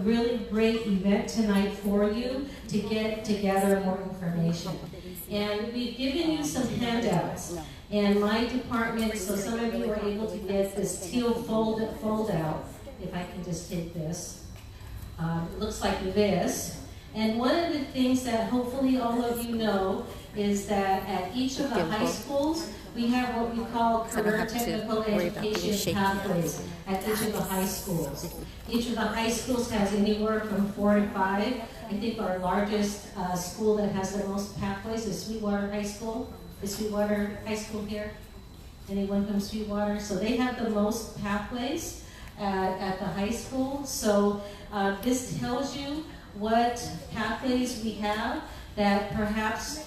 really great event tonight for you to get to gather more information. And we've given you some handouts. And my department, so some of you were able to get this teal fold out, if I can just take this. It looks like this. And one of the things that hopefully all of you know is that at each of the high schools, we have what we call career technical education pathways at each of the high schools. Each of the high schools has anywhere from 4 to 5. I think our largest school that has the most pathways is Sweetwater High School. Is Sweetwater High School here? Anyone from Sweetwater? So they have the most pathways at the high school. So this tells you what pathways we have that perhaps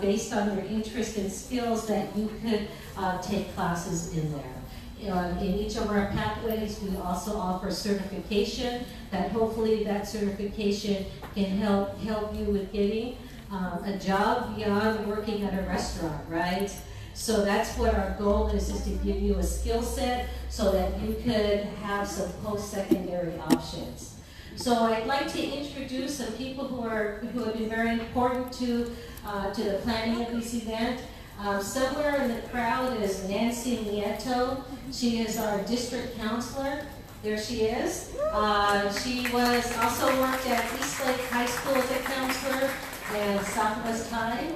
based on your interest and skills that you could take classes in there. In each of our pathways, we also offer certification that hopefully that certification can help you with getting a job beyond working at a restaurant, right? So that's what our goal is to give you a skill set so that you could have some post-secondary options. So I'd like to introduce some people who have been very important to the planning of this event. Somewhere in the crowd is Nancy Nieto. She is our district counselor. There she is. She was also worked at Eastlake High School as a counselor and Southwest High.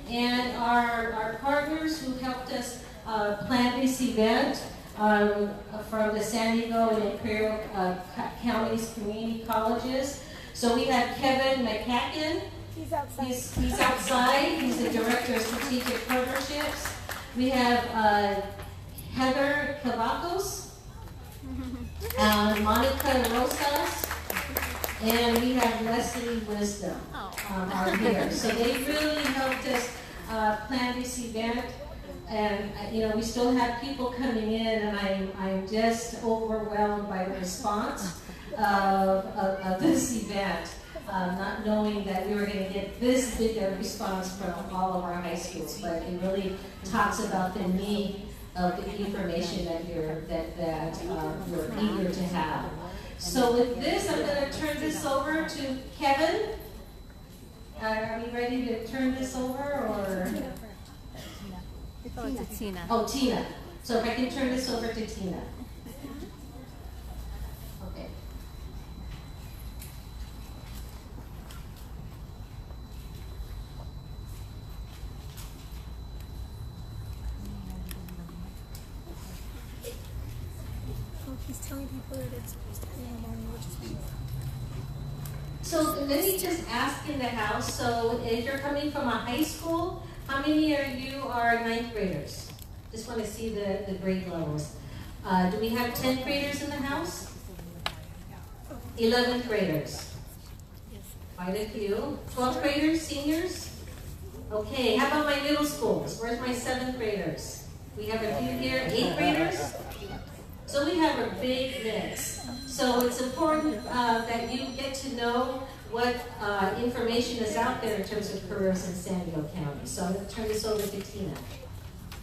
And our partners who helped us plan this event from the San Diego and Imperial Counties Community Colleges. So we have Kevin McCacken. He's outside. He's outside. He's the Director of Strategic Partnerships. We have Heather Cavacos, Monica Rosas, and we have Leslie Wisdom are here. So they really helped us plan this event. And we still have people coming in, and I'm just overwhelmed by the response of this event. Not knowing that we were going to get this big a response from all of our high schools, but it really talks about the need of the information that you're eager to have. So with this, I'm going to turn this over to Kevin. Are we ready to turn this over, or? Oh, it's Tina. Oh, Tina. So if I can turn this over to Tina. Okay. He's telling people that it's So let me just ask in the house, so if you're coming from a high school, how many of you are 9th graders? Just want to see the grade levels. Do we have 10th graders in the house? 11th graders? Quite a few. 12th graders, seniors? Okay, how about my middle schools? Where's my 7th graders? We have a few here. 8th graders? So we have a big mix. So it's important that you get to know what information is out there in terms of careers in San Diego County. So I'm going to turn this over to Tina.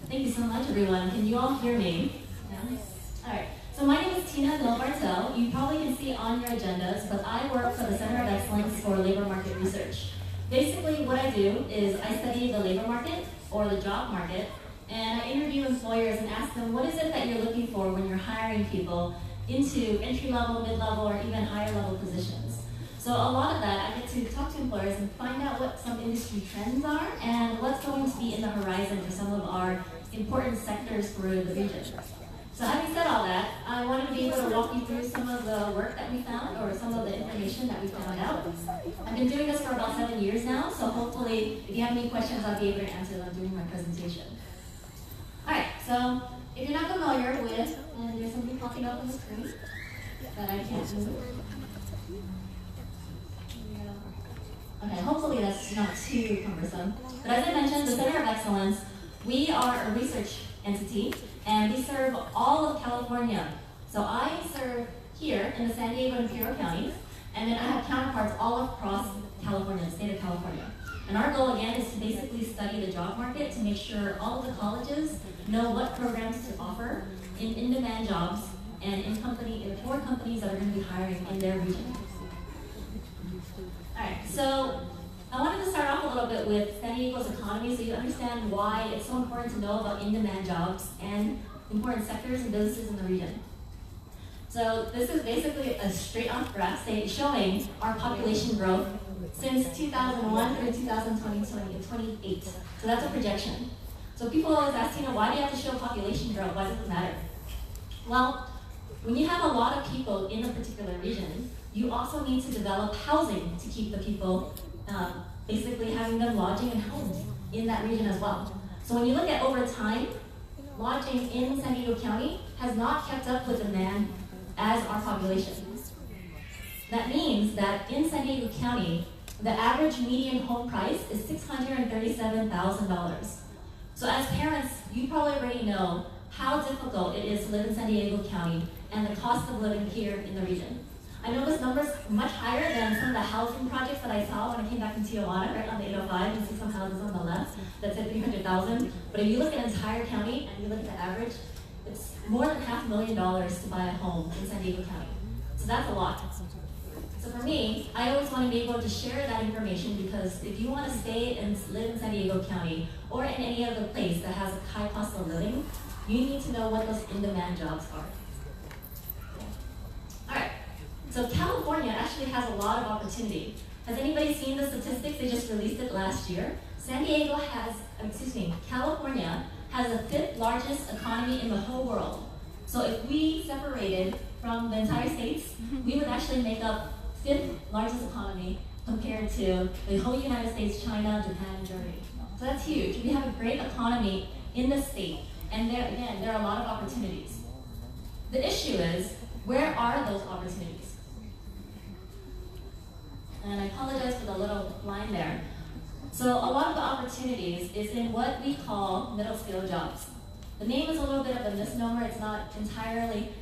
Thank you so much, everyone. Can you all hear me? Yes? All right. So my name is Tina Bartel. You probably can see on your agendas, but I work for the Center of Excellence for Labor Market Research. Basically, what I do is I study the labor market or the job market, and I interview employers and ask them, what is it that you're looking for when you're hiring people into entry-level, mid-level, or even higher-level positions? So a lot of that, I get to talk to employers and find out what some industry trends are and what's going to be in the horizon for some of our important sectors for the region. So having said all that, I wanted to be able to walk you through some of the work that we found or some of the information that we found out. I've been doing this for about 7 years now, so hopefully if you have any questions, I'll be able to answer them during my presentation. All right, so if you're not familiar with, and there's something popping up on the screen that I can't move. Okay, hopefully that's not too cumbersome. But as I mentioned, the Center of Excellence, we are a research entity, and we serve all of California. So I serve here in the San Diego and Imperial counties, and then I have counterparts all across California, the state of California. And our goal, again, is to basically study the job market to make sure all of the colleges know what programs to offer in in-demand jobs and for companies that are going to be hiring in their region. Alright, so I wanted to start off a little bit with San Diego's economy so you understand why it's so important to know about in-demand jobs and important sectors and businesses in the region. So this is basically a straight-on graph showing our population growth since 2001 through 2028. So that's a projection. So people always ask, why do you have to show population growth? Why does it matter? Well, when you have a lot of people in a particular region, you also need to develop housing to keep the people, basically having them lodging and homes in that region as well. So when you look at over time, lodging in San Diego County has not kept up with demand as our population. That means that in San Diego County, the average median home price is $637,000. So as parents, you probably already know how difficult it is to live in San Diego County and the cost of living here in the region. I know this number is much higher than some of the housing projects that I saw when I came back from Tijuana, right on the 805. You see some houses on the left that said 300,000. But if you look at the entire county and you look at the average, it's more than $500,000 to buy a home in San Diego County. So that's a lot. So for me, I always want to be able to share that information because if you want to stay and live in San Diego County or in any other place that has a high cost of living, you need to know what those in-demand jobs are. All right, so California actually has a lot of opportunity. Has anybody seen the statistics? They just released it last year. California has the 5th largest economy in the whole world. So if we separated from the entire states, we would actually make up 5th largest economy compared to the whole United States, China, Japan, and Germany. So that's huge. We have a great economy in the state. And there, again, there are a lot of opportunities. The issue is, where are those opportunities? And I apologize for the little line there. So a lot of the opportunities is in what we call middle skill jobs. The name is a little bit of a misnomer. It's not entirely,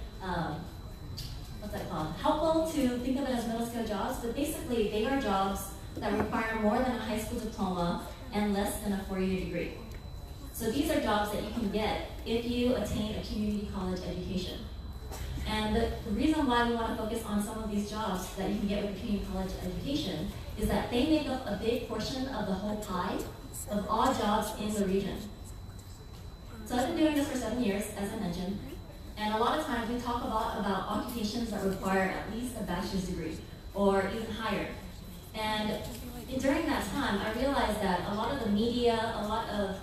helpful to think of it as middle skill jobs, but basically they are jobs that require more than a high school diploma and less than a 4-year degree. So these are jobs that you can get if you attain a community college education. And the reason why we want to focus on some of these jobs that you can get with a community college education is that they make up a big portion of the whole pie of all jobs in the region. So I've been doing this for 7 years, as I mentioned, and a lot of times we talk about occupations that require at least a bachelor's degree or even higher. And during that time, I realized that a lot of the media, a lot of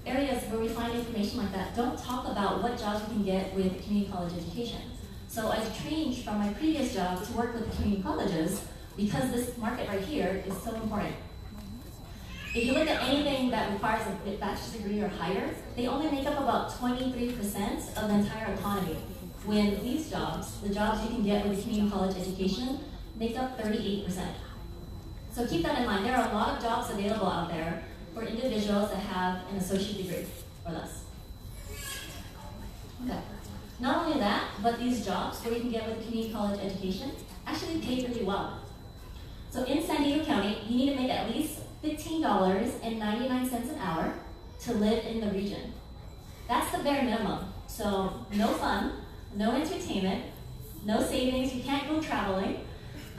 areas where we find information like that don't talk about what jobs we can get with a community college education. So I changed from my previous job to work with community colleges because this market right here is so important. If you look at anything that requires a bachelor's degree or higher, they only make up about 23% of the entire economy. When these jobs, the jobs you can get with a community college education, make up 38%. So keep that in mind. There are a lot of jobs available out there for individuals that have an associate degree or less. Okay. Not only that, but these jobs where you can get with a community college education actually pay really well. So in San Diego County, you need to make at least $15.99 an hour to live in the region. That's the bare minimum. So no fun, no entertainment, no savings, you can't go traveling.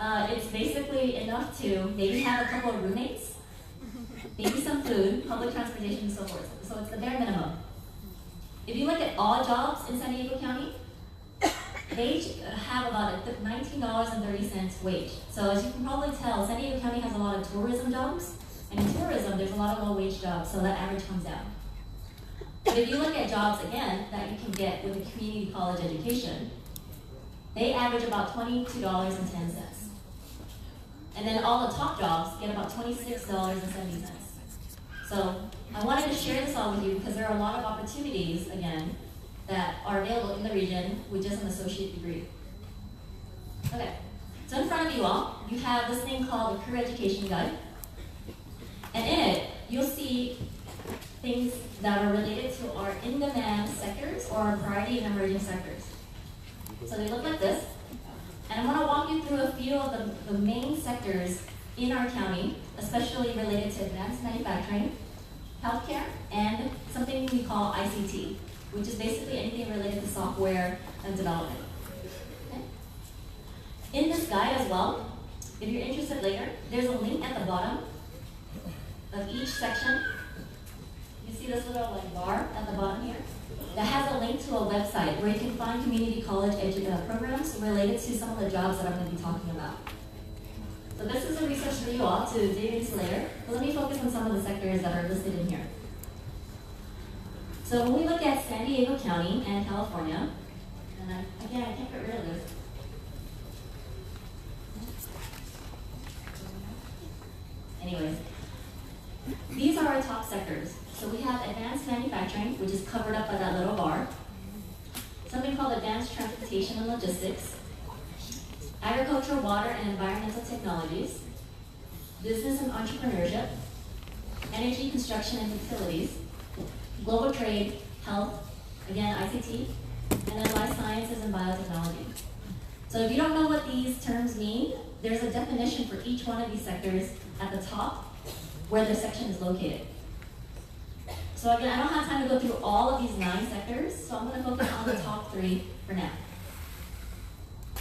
It's basically enough to maybe have a couple of roommates, maybe some food, public transportation, and so forth. So it's the bare minimum. If you look at all jobs in San Diego County, they have about a $19.30 wage. So as you can probably tell, San Diego County has a lot of tourism jobs, and in tourism, there's a lot of low-wage jobs, so that average comes down. But if you look at jobs, again, that you can get with a community college education, they average about $22.10. And then all the top jobs get about $26.70. So I wanted to share this all with you because there are a lot of opportunities, again, that are available in the region with just an associate degree. Okay, so in front of you all, you have this thing called the Career Education Guide. And in it, you'll see things that are related to our in-demand sectors or our priority and emerging sectors. So they look like this. And I want to walk you through a few of the main sectors in our county, especially related to advanced manufacturing, healthcare, and something we call ICT, which is basically anything related to software and development. Okay. In this guide as well, If you're interested later, there's a link at the bottom of each section. You see this little like bar at the bottom here? That has a link to a website where you can find community college programs related to some of the jobs that I'm going to be talking about. So this is a research for you all to dig into later, but let me focus on some of the sectors that are listed in here. So when we look at San Diego County and California, and again, I can't get rid of this. Anyways, these are our top sectors. So we have advanced manufacturing, which is covered up by that little bar. Something called advanced transportation and logistics. Agriculture, water, and environmental technologies. Business and entrepreneurship. Energy, construction, and utilities. Global trade, health, again, ICT, and then life sciences and biotechnology. So if you don't know what these terms mean, there's a definition for each one of these sectors at the top where the section is located. So again, I don't have time to go through all of these 9 sectors, so I'm going to focus on the top 3 for now.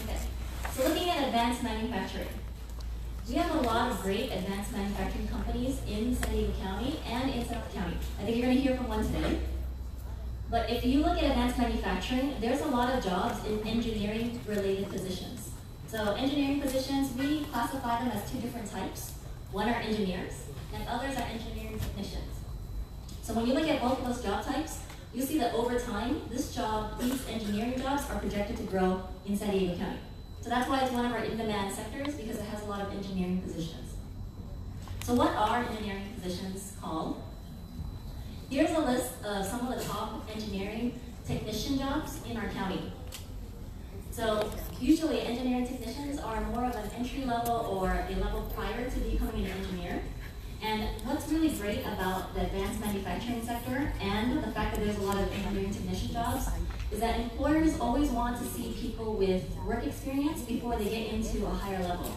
Okay, so looking at advanced manufacturing. We have a lot of great advanced manufacturing companies in San Diego County and in South County. I think you're going to hear from one today. But if you look at advanced manufacturing, there's a lot of jobs in engineering-related positions. So engineering positions, we classify them as 2 different types. One are engineers, and others are engineering technicians. So when you look at both of those job types, you see that over time, these engineering jobs are projected to grow in San Diego County. So that's why it's one of our in-demand sectors, because it has a lot of engineering positions. So what are engineering positions called? Here's a list of some of the top engineering technician jobs in our county. So usually engineering technicians are more of an entry level or a level prior to becoming an engineer. And what's really great about the advanced manufacturing sector and the fact that there's a lot of engineering technician jobs is that employers always want to see people with work experience before they get into a higher level.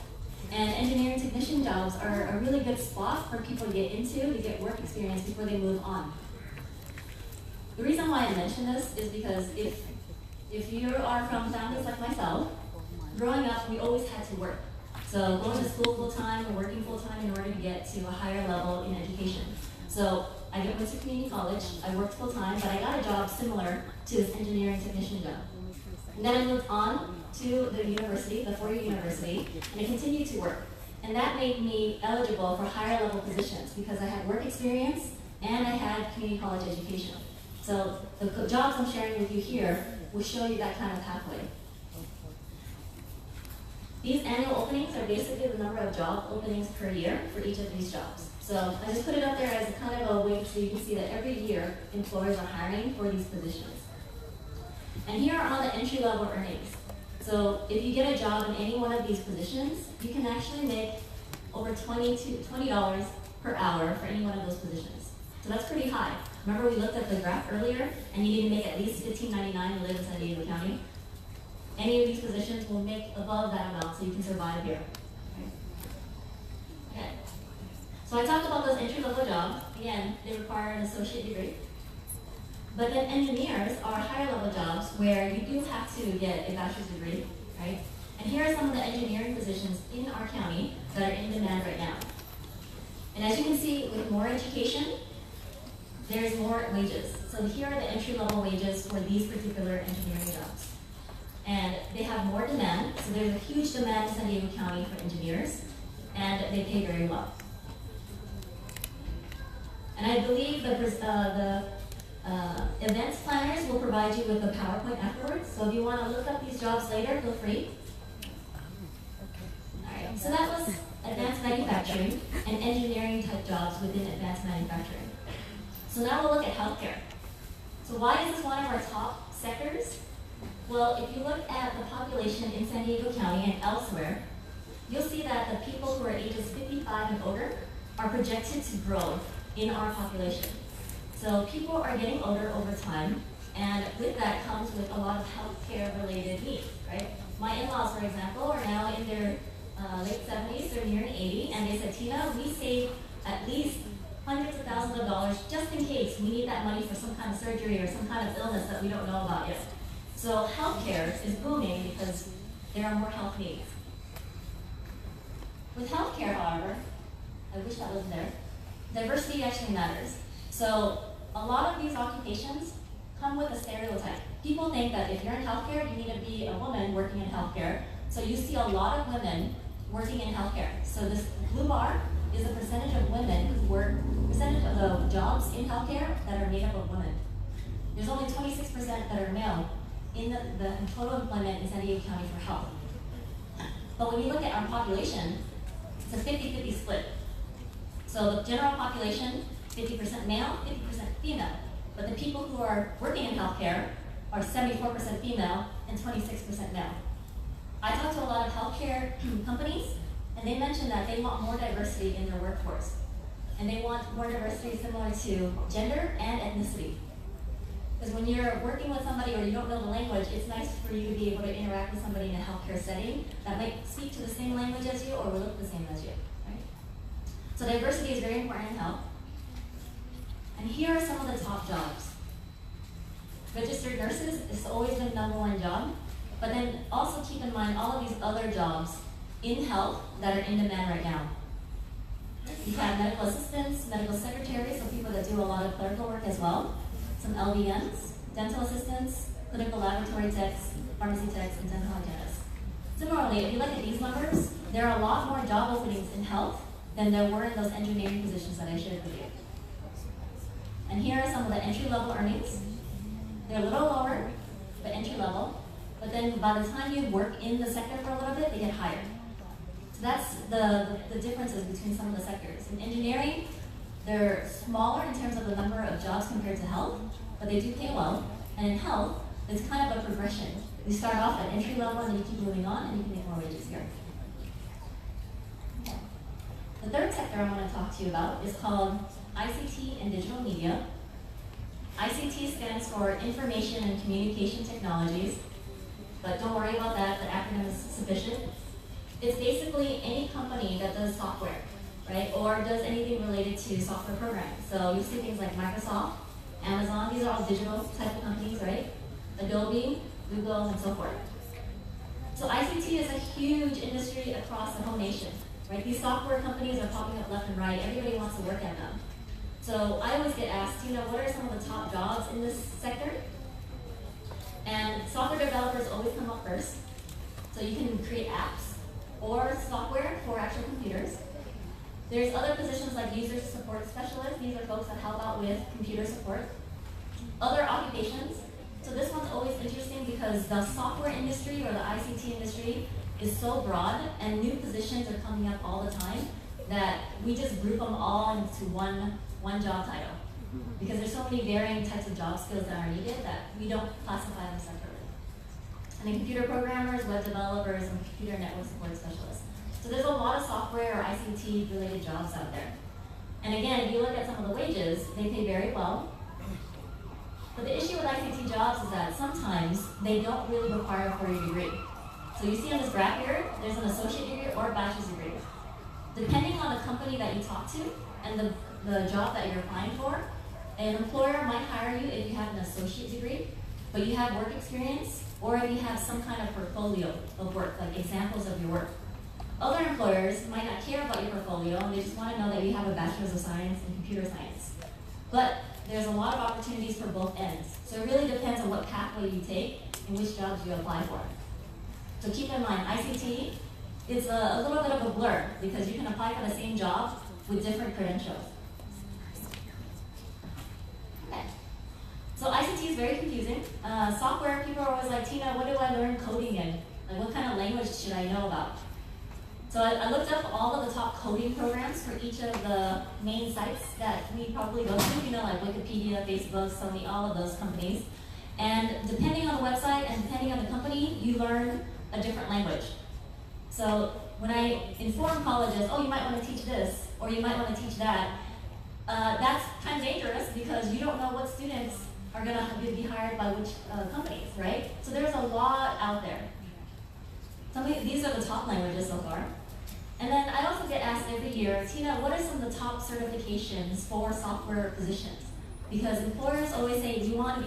And engineering technician jobs are a really good spot for people to get into, to get work experience before they move on. The reason why I mention this is because if you are from families like myself, growing up, we always had to work. So going to school full-time or working full-time in order to get to a higher level in education. So I went to community college, I worked full-time, but I got a job similar to this engineering technician job. And then I moved on to the university, the 4-year university, and I continued to work. And that made me eligible for higher level positions because I had work experience and I had community college education. So the jobs I'm sharing with you here will show you that kind of pathway. These annual openings are basically the number of job openings per year for each of these jobs. So I just put it up there as a kind of a way so you can see that every year employers are hiring for these positions. And here are all the entry-level earnings. So if you get a job in any one of these positions, you can actually make over $20 per hour for any one of those positions. So that's pretty high. Remember we looked at the graph earlier, and you need to make at least $15.99 to live in San Diego County? Any of these positions will make above that amount so you can survive here. Okay. So I talked about those entry-level jobs. Again, they require an associate degree. But then engineers are higher-level jobs where you do have to get a bachelor's degree, right? And here are some of the engineering positions in our county that are in demand right now. And as you can see, with more education, there's more wages. So here are the entry-level wages for these particular engineering jobs. And they have more demand, so there's a huge demand in San Diego County for engineers, and they pay very well. And I believe the events planners will provide you with a PowerPoint afterwards, so if you want to look up these jobs later, feel free. All right, so that was advanced manufacturing and engineering type jobs within advanced manufacturing. So now we'll look at healthcare. So why is this one of our top sectors? Well, if you look at the population in San Diego County and elsewhere, you'll see that the people who are ages 55 and older are projected to grow in our population. So people are getting older over time, and with that comes with a lot of healthcare related needs, right? My in-laws, for example, are now in their late 70s, they're nearing 80, and they said, Tina, we save at least hundreds of thousands of dollars just in case we need that money for some kind of surgery or some kind of illness that we don't know about yet. So healthcare is booming because there are more health needs. With healthcare, however, I wish that was there, diversity actually matters. So a lot of these occupations come with a stereotype. People think that if you're in healthcare, you need to be a woman working in healthcare. So you see a lot of women working in healthcare. So this blue bar is the percentage of women who work, percentage of the jobs in healthcare that are made up of women. There's only 26% that are male in the total employment in San Diego County for health. But when you look at our population, it's a 50-50 split. So the general population, 50% male, 50% female. But the people who are working in healthcare are 74% female and 26% male. I talked to a lot of healthcare companies, and they mentioned that they want more diversity in their workforce. And they want more diversity similar to gender and ethnicity. Because when you're working with somebody or you don't know the language, it's nice for you to be able to interact with somebody in a healthcare setting that might speak to the same language as you or look the same as you. Right? So diversity is very important in health. And here are some of the top jobs. Registered nurses has always been #1 job, but then also keep in mind all of these other jobs in health that are in demand right now. You have medical assistants, medical secretaries, so people that do a lot of clerical work as well, some LVNs, dental assistants, clinical laboratory techs, pharmacy techs, and dental hygienists. Similarly, if you look at these numbers, there are a lot more job openings in health than there were in those engineering positions that I shared with you. And here are some of the entry-level earnings. They're a little lower, but entry-level. But then by the time you work in the sector for a little bit, they get higher. So that's the differences between some of the sectors. In engineering, they're smaller in terms of the number of jobs compared to health, but they do pay well. And in health, it's kind of a progression. You start off at entry level and you keep moving on and you can make more wages here. Okay. The third sector I want to talk to you about is called ICT and digital media. ICT stands for Information and Communication Technologies, but don't worry about that, the acronym is sufficient. It's basically any company that does software, right? Or does anything related to software programming. So you see things like Microsoft, Amazon, these are all digital type of companies, right? Adobe, Google, and so forth. So ICT is a huge industry across the whole nation, right? These software companies are popping up left and right. Everybody wants to work at them. So I always get asked, what are some of the top jobs in this sector? And software developers always come up first. So you can create apps or software for actual computers. There's other positions like user support specialists. These are folks that help out with computer support. Other occupations. So this one's always interesting because the software industry or the ICT industry is so broad and new positions are coming up all the time that we just group them all into one job title. Because there's so many varying types of job skills that are needed that we don't classify them separately. And then computer programmers, web developers, and computer network support specialists. So there's a lot of software or ICT related jobs out there. And again, if you look at some of the wages, they pay very well. But the issue with ICT jobs is that sometimes they don't really require a 4-year degree. So you see on this graph here, there's an associate degree or a bachelor's degree. Depending on the company that you talk to and the job that you're applying for, an employer might hire you if you have an associate degree, but you have work experience, or if you have some kind of portfolio of work, like examples of your work. Other employers might not care about your portfolio, and they just want to know that you have a bachelor's of science in computer science. But there's a lot of opportunities for both ends. So it really depends on what pathway you take and which jobs you apply for. So keep in mind, ICT is a little bit of a blur because you can apply for the same job with different credentials. Okay. So ICT is very confusing. Software, people are always like, Tina, what do I learn coding in? Like, what kind of language should I know about? So I looked up all of the top coding programs for each of the main sites that we probably go to, like Wikipedia, Facebook, Sony, all of those companies. And depending on the website and depending on the company, you learn a different language. So when I inform colleges, oh, you might want to teach this, or you might want to teach that, that's kind of dangerous because you don't know what students are going to be hired by which companies, right? So there's a lot out there. These are the top languages so far. And then I also get asked every year, Tina, what are some of the top certifications for software positions? Because employers always say, we want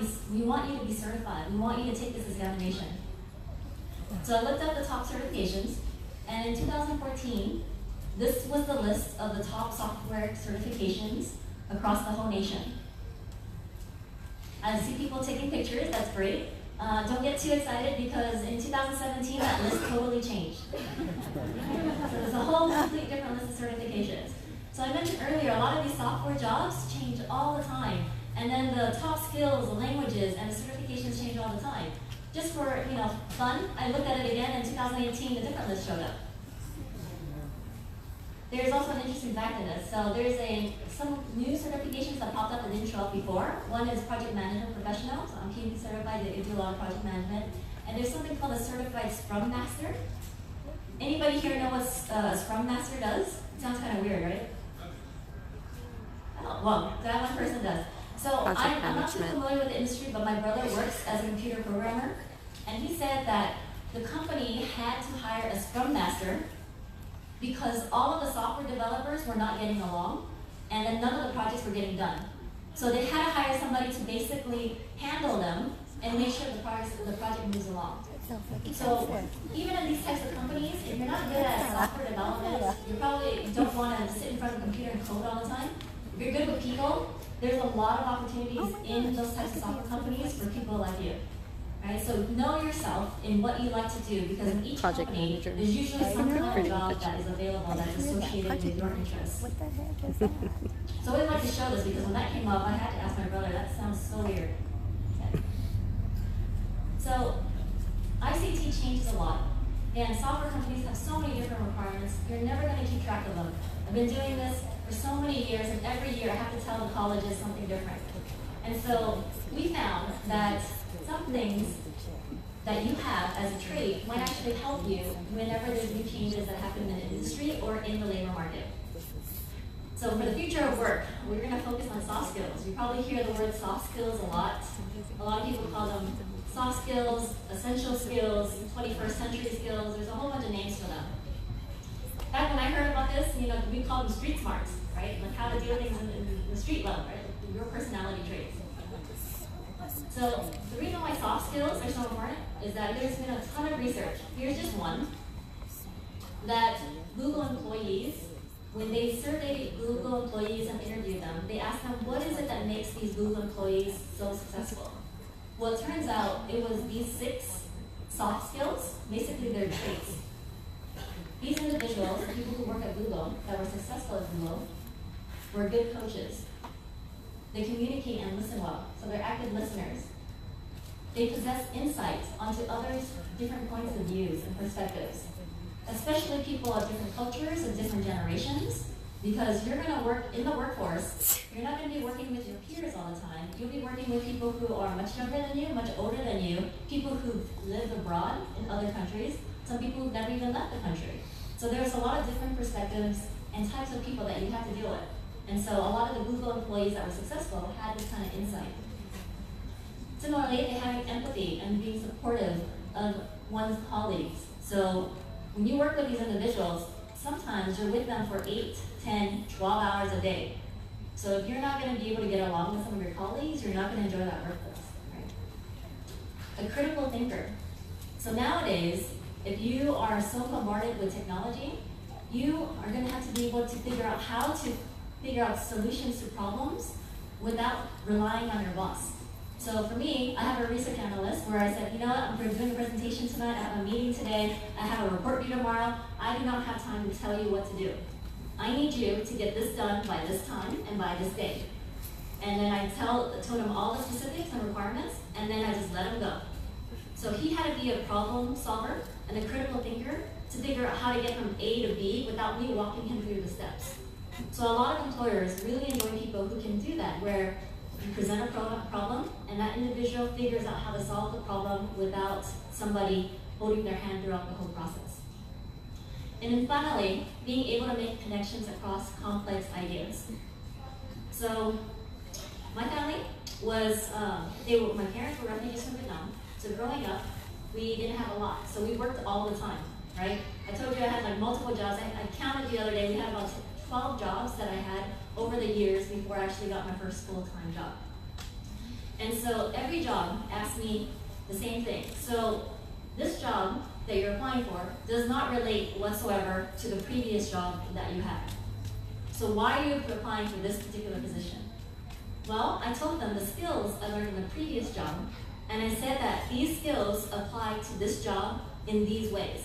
you to be certified. We want you to take this examination. So I looked up the top certifications, and in 2014, this was the list of the top software certifications across the whole nation. I see people taking pictures, that's great. Don't get too excited because in 2017, that list totally changed. So there's a whole completely different list of certifications. So I mentioned earlier, a lot of these software jobs change all the time. And then the top skills, the languages, and the certifications change all the time. Just for fun, I looked at it again in 2018, a different list showed up. There's also an interesting fact in this. So there's some new certifications that popped up that didn't show up before. One is project management professional, so I'm PMP certified, they do a lot of project management. And there's something called a certified Scrum Master. Anybody here know what a Scrum Master does? It sounds kind of weird, right? Oh, well, that one person does. So I'm not too familiar with the industry, but my brother works as a computer programmer, and he said that the company had to hire a Scrum Master because all of the software developers were not getting along, and then none of the projects were getting done. So they had to hire somebody to basically handle them and make sure the project moves along. So even in these types of companies, if you're not good at software development, you probably don't want to sit in front of a computer and code all the time. If you're good with people, there's a lot of opportunities in those types of software companies for people like you. Right? So know yourself in what you like to do, because in each company, there's usually some kind of job that is available that's associated with your interests. What the heck is that? So I would like to show this because when that came up, I had to ask my brother, that sounds so weird. Okay. So ICT changes a lot, and software companies have so many different requirements, you're never going to keep track of them. I've been doing this for so many years, and every year I have to tell the colleges something different. And so we found that some things that you have as a trait might actually help you whenever there's new changes that happen in the industry or in the labor market. So for the future of work, we're going to focus on soft skills. You probably hear the word soft skills a lot. A lot of people call them soft skills, essential skills, 21st century skills. There's a whole bunch of names for them. Back when I heard about this, we called them street smarts, right? Like how to do things in the street level, right? Like your personality traits. So the reason why soft skills are so important is that there's been a ton of research. Here's just one, that Google employees, when they surveyed Google employees and interviewed them, they asked them, what is it that makes these Google employees so successful? Well, it turns out it was these 6 soft skills, basically their traits. These individuals, people who work at Google, that were successful at Google, were good coaches. They communicate and listen well, so they're active listeners. They possess insights onto others' different points of views and perspectives, especially people of different cultures and different generations, because you're going to work in the workforce. You're not going to be working with your peers all the time. You'll be working with people who are much younger than you, much older than you, people who've lived abroad in other countries, some people who've never even left the country. So there's a lot of different perspectives and types of people that you have to deal with. And so a lot of the Google employees that were successful had this kind of insight. Similarly, they have empathy and being supportive of one's colleagues. So when you work with these individuals, sometimes you're with them for 8, 10, 12 hours a day. So if you're not going to be able to get along with some of your colleagues, you're not going to enjoy that workplace. Right? A critical thinker. So nowadays, if you are so bombarded with technology, you are going to have to be able to figure out how to figure out solutions to problems without relying on your boss. So for me, I have a research analyst where I said, you know what, I'm doing a presentation tonight, I have a meeting today, I have a report due tomorrow, I do not have time to tell you what to do. I need you to get this done by this time and by this day. And then I told him all the specifics and requirements, and then I just let him go. So he had to be a problem solver and a critical thinker to figure out how to get from A to B without me walking him through the steps. So a lot of employers really enjoy people who can do that, where you present a problem and that individual figures out how to solve the problem without somebody holding their hand throughout the whole process. And then finally, being able to make connections across complex ideas. So my family was, my parents were refugees from Vietnam, so growing up, we didn't have a lot, so we worked all the time, right? I told you I had like multiple jobs. I counted the other day, we had about 12 jobs that I had over the years before I actually got my first full-time job. And so every job asked me the same thing. So this job that you're applying for does not relate whatsoever to the previous job that you had. So why are you applying for this particular position? Well, I told them the skills I learned in the previous job, and I said that these skills apply to this job in these ways.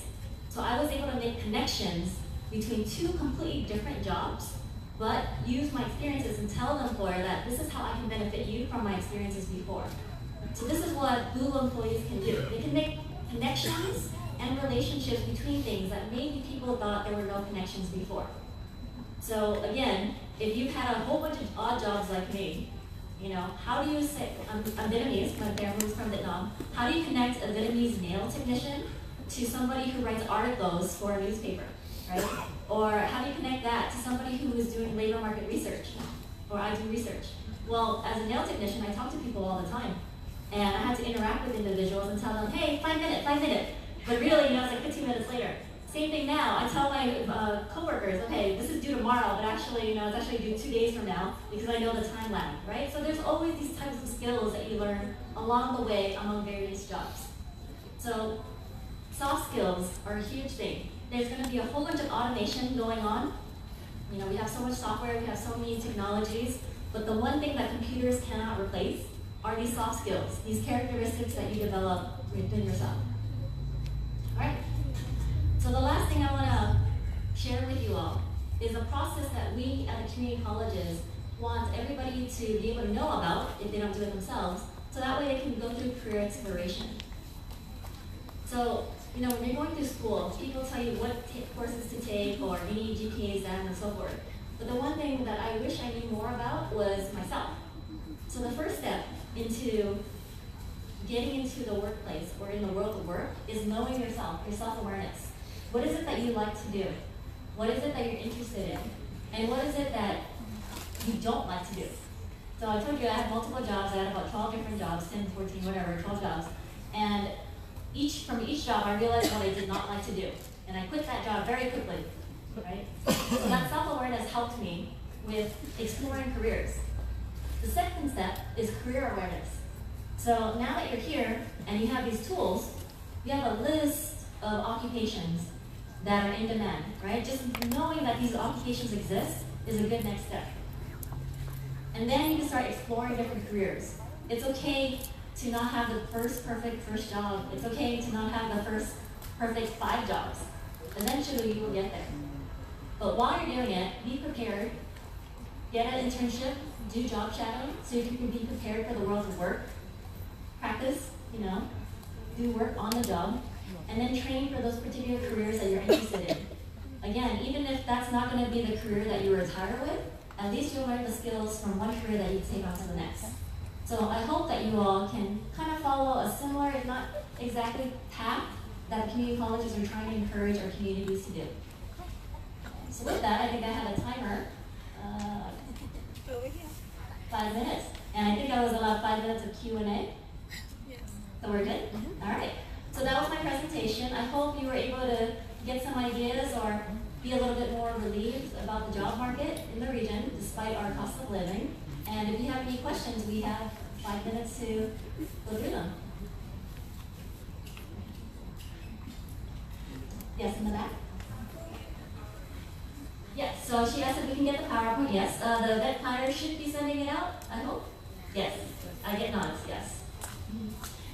So I was able to make connections between two completely different jobs, but use my experiences and tell the employer that this is how I can benefit you from my experiences before. So this is what Google employees can do. They can make connections and relationships between things that maybe people thought there were no connections before. So again, if you've had a whole bunch of odd jobs like me, you know, how do you say, I'm Vietnamese, my family's from Vietnam, how do you connect a Vietnamese nail technician to somebody who writes articles for a newspaper, right? Or how do you connect that to somebody who is doing labor market research, or I do research? Well, as a nail technician, I talk to people all the time. And I had to interact with individuals and tell them, hey, 5 minutes, 5 minutes. But really, you know, it's like 15 minutes later. Same thing now. I tell my coworkers, okay, this is due tomorrow, but actually, you know, it's actually due 2 days from now because I know the time lag, right? So there's always these types of skills that you learn along the way among various jobs. So soft skills are a huge thing. There's going to be a whole bunch of automation going on. You know, we have so much software, we have so many technologies, but the one thing that computers cannot replace are these soft skills, these characteristics that you develop within yourself. All right? So the last thing I want to share with you all is a process that we at the community colleges want everybody to be able to know about if they don't do it themselves, so that way they can go through career exploration. So, you know, when you're going through school, people tell you what courses to take or any GPA exam and so forth. But the one thing that I wish I knew more about was myself. So the first step into getting into the workplace or in the world of work is knowing yourself, your self-awareness. What is it that you like to do? What is it that you're interested in? And what is it that you don't like to do? So I told you I had multiple jobs. I had about 12 different jobs, 10, 14, whatever, 12 jobs. And from each job, I realized what I did not like to do. And I quit that job very quickly, right? So that self-awareness helped me with exploring careers. The second step is career awareness. So now that you're here and you have these tools, you have a list of occupations that are in demand, right? Just knowing that these occupations exist is a good next step. And then you can start exploring different careers. It's okay to not have the perfect first job. It's okay to not have the first perfect 5 jobs. Eventually you will get there. But while you're doing it, be prepared. Get an internship, do job shadowing so you can be prepared for the world of work. Practice, you know, do work on the job, and then train for those particular careers that you're interested in. Again, even if that's not going to be the career that you retire with, at least you'll learn the skills from one career that you take on to the next. So I hope that you all can kind of follow a similar, if not exactly, path that community colleges are trying to encourage our communities to do. So with that, I think I have a timer. 5 minutes. And I think I was allowed 5 minutes of Q&A. Yes. So we're good? All right. So that was my presentation. I hope you were able to get some ideas or be a little bit more relieved about the job market in the region, despite our cost of living. And if you have any questions, we have 5 minutes to go through them. Yes, in the back? Yes, so she asked if we can get the PowerPoint. Yes, the event planner should be sending it out, I hope. Yes, I get nods, yes.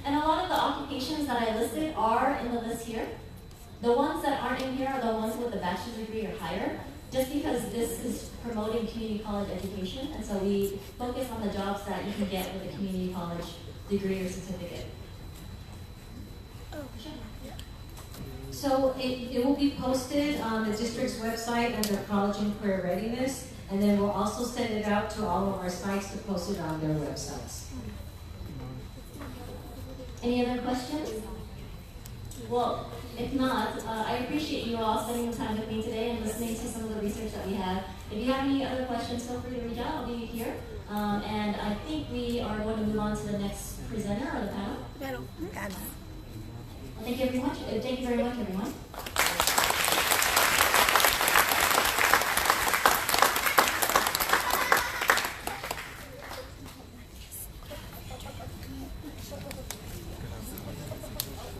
And a lot of the occupations that I listed are in the list here. The ones that aren't in here are the ones with the bachelor's degree or higher, just because this is promoting community college education, and so we focus on the jobs that you can get with a community college degree or certificate. Oh, sure. So it will be posted on the district's website under College and Career Readiness, and then we'll also send it out to all of our sites to post it on their websites. Any other questions? Well, if not, I appreciate you all spending the time with me today and listening to some of the research that we have. If you have any other questions, feel free to reach out. I'll be here. And I think we are going to move on to the next presenter or the panel. Thank you very much. Thank you very much, everyone.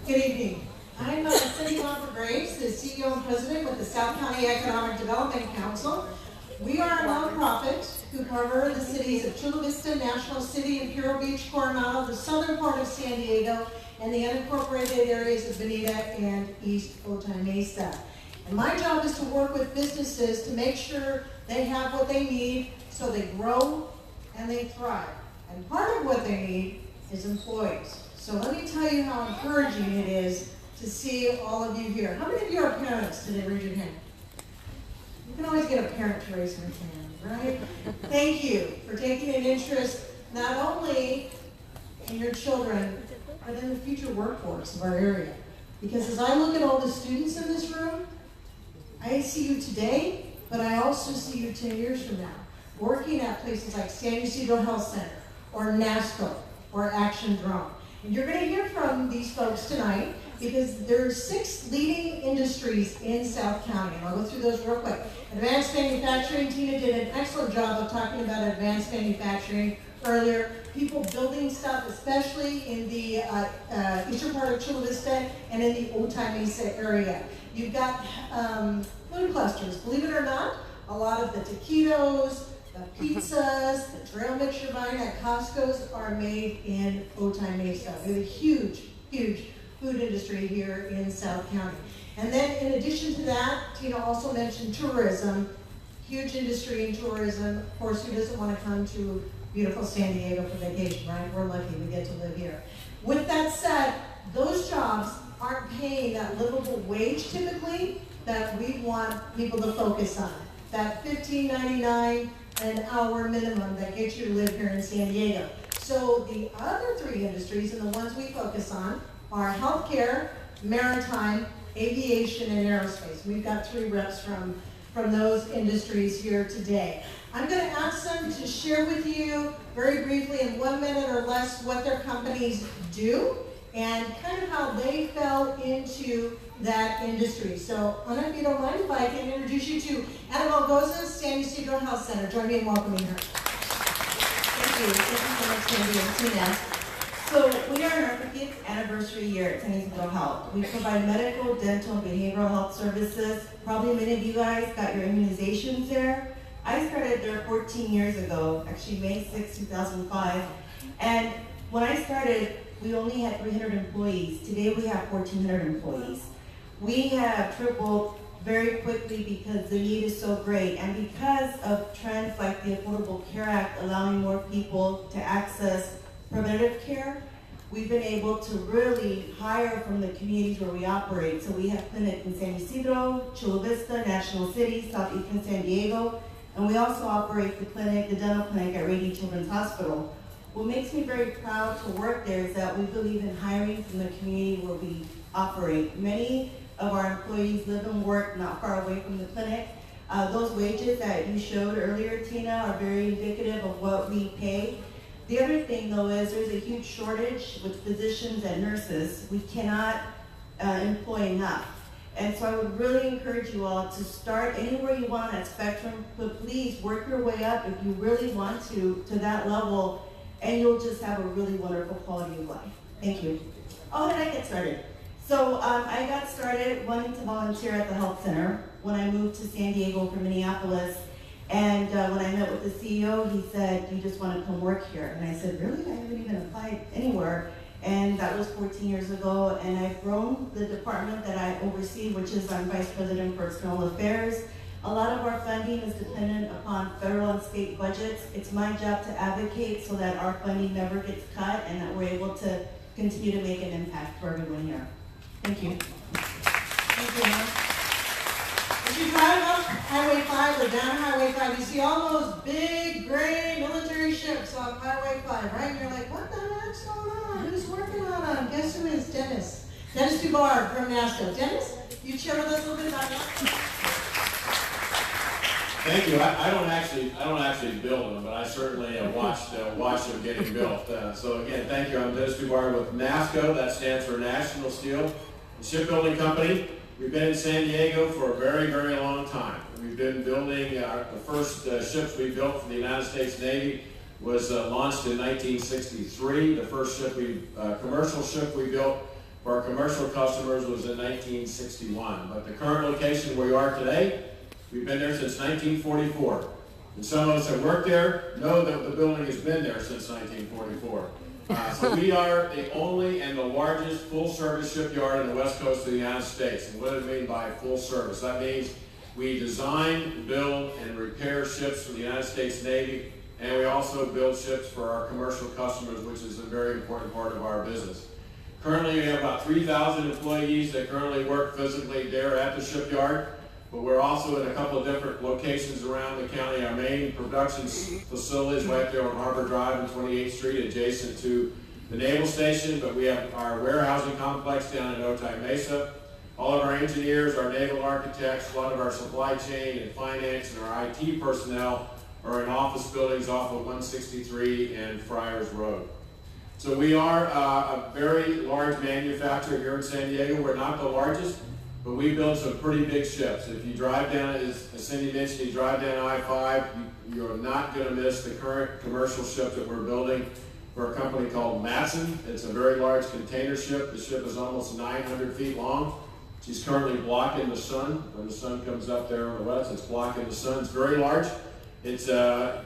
Good evening. I'm Economic Development Council. We are a nonprofit who cover the cities of Chula Vista, National City, Imperial Beach, Coronado, the southern part of San Diego, and the unincorporated areas of Bonita and East Otay Mesa. And my job is to work with businesses to make sure they have what they need so they grow and they thrive. And part of what they need is employees. So let me tell you how encouraging it is to see all of you here. How many of you are parents today? Raise your hand. You can always get a parent to raise their hand, right? Thank you for taking an interest not only in your children, but in the future workforce of our area. Because as I look at all the students in this room, I see you today, but I also see you 10 years from now, working at places like San Ysidro Health Center, or NASSCO, or Action Drone. And you're going to hear from these folks tonight because there are 6 leading industries in South County. And I'll go through those real quick. Advanced manufacturing, Tina did an excellent job of talking about advanced manufacturing earlier. People building stuff, especially in the eastern part of Chula Vista and in the Otay Mesa area. You've got food clusters. Believe it or not, a lot of the taquitos, the pizzas, the trail mix you're buying at Costco's are made in Otay Mesa. We have a huge, huge food industry here in South County. And then in addition to that, Tina also mentioned tourism, huge industry in tourism. Of course, who doesn't want to come to beautiful San Diego for vacation, right? We're lucky we get to live here. With that said, those jobs aren't paying that livable wage typically that we want people to focus on. That $15.99 an hour minimum that gets you to live here in San Diego. So the other 3 industries, and the ones we focus on, are healthcare, maritime, aviation, and aerospace. We've got 3 reps from those industries here today. I'm going to ask them to share with you very briefly in 1 minute or less what their companies do and kind of how they fell into that industry. So, Anna, if you don't mind, if I can introduce you to Ana Malgoza, San Ysidro Health Center. Join me in welcoming her. Thank you. Thank you so much, Candy and Tina. So we are in our 50th anniversary year at San Ysidro Health. We provide medical, dental, and behavioral health services. Probably many of you guys got your immunizations there. I started there 14 years ago, actually May 6, 2005. And when I started, we only had 300 employees. Today we have 1,400 employees. We have tripled very quickly because the need is so great, and because of trends like the Affordable Care Act allowing more people to access preventative care, we've been able to really hire from the communities where we operate. So we have clinics in San Ysidro, Chula Vista, National City, Southeastern San Diego, and we also operate the clinic, the dental clinic at Rady Children's Hospital. What makes me very proud to work there is that we believe in hiring from the community where we operate. Many of our employees live and work not far away from the clinic. Those wages that you showed earlier, Tina, are very indicative of what we pay. The other thing, though, is there's a huge shortage with physicians and nurses. We cannot employ enough. And so I would really encourage you all to start anywhere you want at Spectrum, but please work your way up if you really want to that level, and you'll just have a really wonderful quality of life. Thank you. Oh, how did I get started? So I got started wanting to volunteer at the health center when I moved to San Diego from Minneapolis. And when I met with the CEO, he said, "You just want to come work here?" And I said, "Really? I haven't even applied anywhere." And that was 14 years ago. And I've grown the department that I oversee, which is I'm Vice President for External Affairs. A lot of our funding is dependent upon federal and state budgets. It's my job to advocate so that our funding never gets cut and that we're able to continue to make an impact for everyone here. Thank you. Thank you, Anna. As you drive up Highway 5 or down Highway 5, you see all those big gray military ships on Highway 5, right? And you're like, what the heck's going on? Who's working on them? Guess who is? Dennis. Dennis Dubar from NASSCO. Dennis, you share with us a little bit about that? Thank you. I don't actually build them, but I certainly watch them getting built. So again, thank you. I'm Dennis Dubar with NASSCO. That stands for National Steel and Shipbuilding Company. We've been in San Diego for a very, very long time. We've been building the first ships we built for the United States Navy was launched in 1963. The first commercial ship we built for our commercial customers was in 1961. But the current location where we are today We've been there since 1944. And some of us that work there know that the building has been there since 1944. So we are the only and the largest full-service shipyard in the west coast of the United States. And what do I mean by full service? That means we design, build, and repair ships for the United States Navy, and we also build ships for our commercial customers, which is a very important part of our business. Currently, we have about 3,000 employees that currently work physically there at the shipyard, but we're also in a couple of different locations around the county. Our main production facility is right there on Harbor Drive and 28th Street, adjacent to the Naval Station, but we have our warehousing complex down in Otay Mesa. All of our engineers, our naval architects, a lot of our supply chain and finance and our IT personnel are in office buildings off of 163 and Friars Road. So we are a very large manufacturer here in San Diego. We're not the largest, but we build some pretty big ships. If you drive down, as Cindy mentioned, you drive down I-5, you're not going to miss the current commercial ship that we're building for a company called Matson. It's a very large container ship. The ship is almost 900 feet long. She's currently blocking the sun. When the sun comes up there on the west, it's blocking the sun. It's very large. It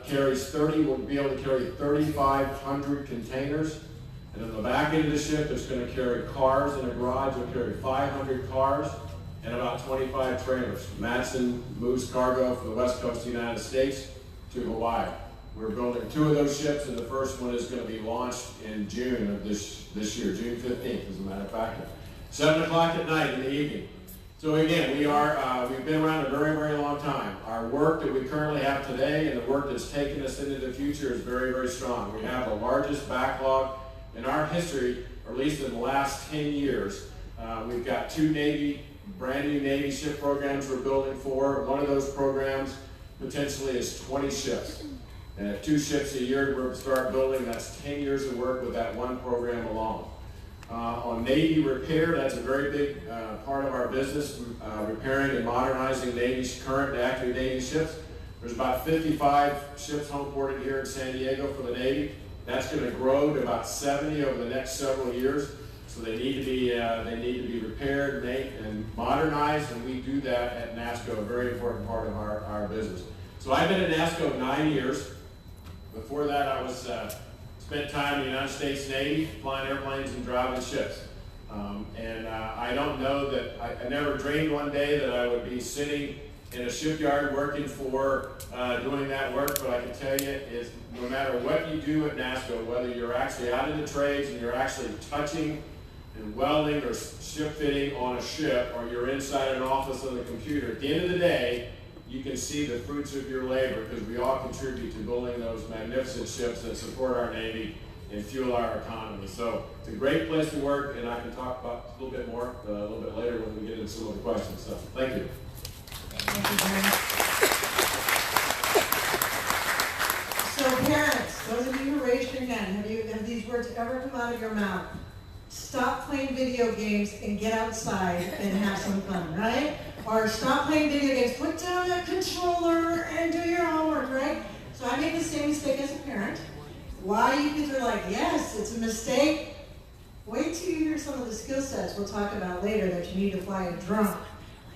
carries we'll be able to carry 3,500 containers. And on the back end of the ship, it's going to carry cars in a garage. It'll carry 500 cars and about 25 trailers. Matson moves cargo from the west coast of the United States to Hawaii. We're building 2 of those ships, and the first one is going to be launched in June of this year, June 15th, as a matter of fact. 7 o'clock at night in the evening. So again, we've been around a very, very long time. Our work that we currently have today and the work that's taken us into the future is very, very strong. We have the largest backlog in our history, or at least in the last 10 years. We've got 2 brand new Navy ship programs we're building for. One of those programs potentially is 20 ships. And at 2 ships a year we're going to start building, that's 10 years of work with that one program alone. On Navy repair, that's a very big part of our business, repairing and modernizing current and active Navy ships. There's about 55 ships homeported here in San Diego for the Navy. That's going to grow to about 70 over the next several years. So they need to be repaired, and modernized, and we do that at NASSCO, a very important part of our business. So I've been at NASSCO 9 years. Before that, I spent time in the United States Navy, flying airplanes and driving ships. I don't know that, I never dreamed one day that I would be sitting in a shipyard working for, doing that work, but I can tell you is no matter what you do at NASSCO, whether you're actually out in the trades and you're actually touching and welding or ship fitting on a ship, or you're inside an office on the computer, at the end of the day, you can see the fruits of your labor, because we all contribute to building those magnificent ships that support our Navy and fuel our economy. So it's a great place to work, and I can talk about a little bit more a little bit later when we get into some of the questions. So thank you. Thank you very much. So parents, those of you who raised your hand, have these words ever come out of your mouth? Stop playing video games and get outside and have some fun, right? Or stop playing video games, put down that controller and do your homework, right? So I made the same mistake as a parent. Why you kids are like, yes, it's a mistake. Wait till you hear some of the skill sets we'll talk about later that you need to fly a drone.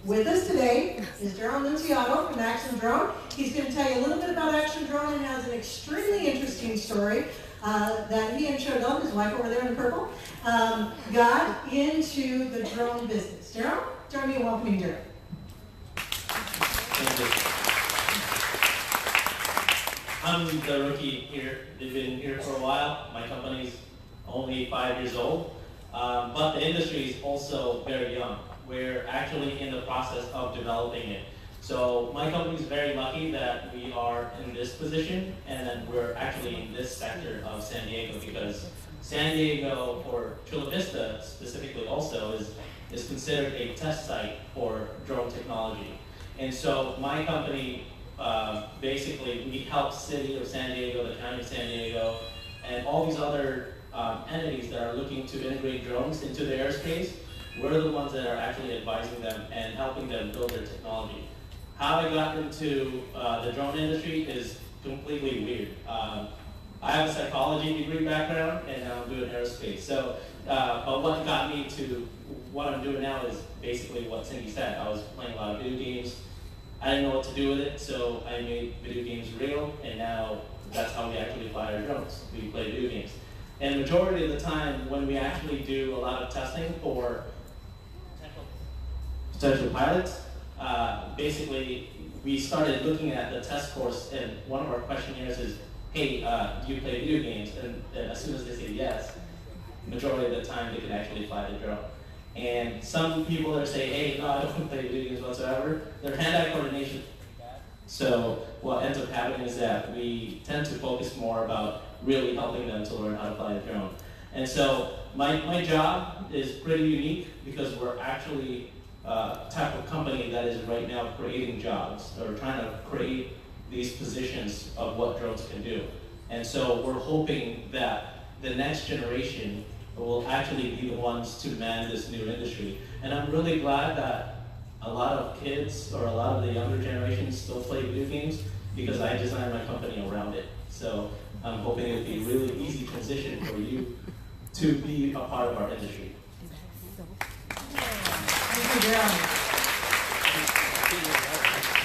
With us today is Darryl from Action Drone. He's going to tell you a little bit about Action Drone and has an extremely interesting story that he and Cheryl, his wife over there in purple, got into the drone business. Darryl, join me in welcoming Darryl. Thank you. I'm the rookie here. They've been here for a while. My company's only 5 years old, but the industry is also very young. We're actually in the process of developing it. So my company is very lucky that we are in this position, and that we're actually in this sector of San Diego, because San Diego, or Chula Vista specifically also, is considered a test site for drone technology. And so my company, basically, we help City of San Diego, the County of San Diego, and all these other entities that are looking to integrate drones into the airspace. We're the ones that are actually advising them and helping them build their technology. How I got into the drone industry is completely weird. I have a psychology degree background, and now I'm doing aerospace. So, but what got me to what I'm doing now is basically what Cindy said. I was playing a lot of video games. I didn't know what to do with it, so I made video games real, and now that's how we actually fly our drones. We play video games. And majority of the time, when we actually do a lot of testing for potential pilots, basically we started looking at the test course, and one of our questionnaires is, hey, do you play video games? And as soon as they say yes, majority of the time they can actually fly the drone. And some people that say, hey, no, I don't play video games whatsoever, their hand-eye coordination is bad. So what ends up happening is that we tend to focus more about really helping them to learn how to fly a drone. And so my job is pretty unique because we're actually a type of company that is right now creating jobs, or trying to create these positions of what drones can do. And so we're hoping that the next generation will actually be the ones to man this new industry. And I'm really glad that a lot of kids, or a lot of the younger generations, still play video games, because I designed my company around it. So I'm hoping it'll be a really easy transition for you to be a part of our industry. Thank you, Darryl.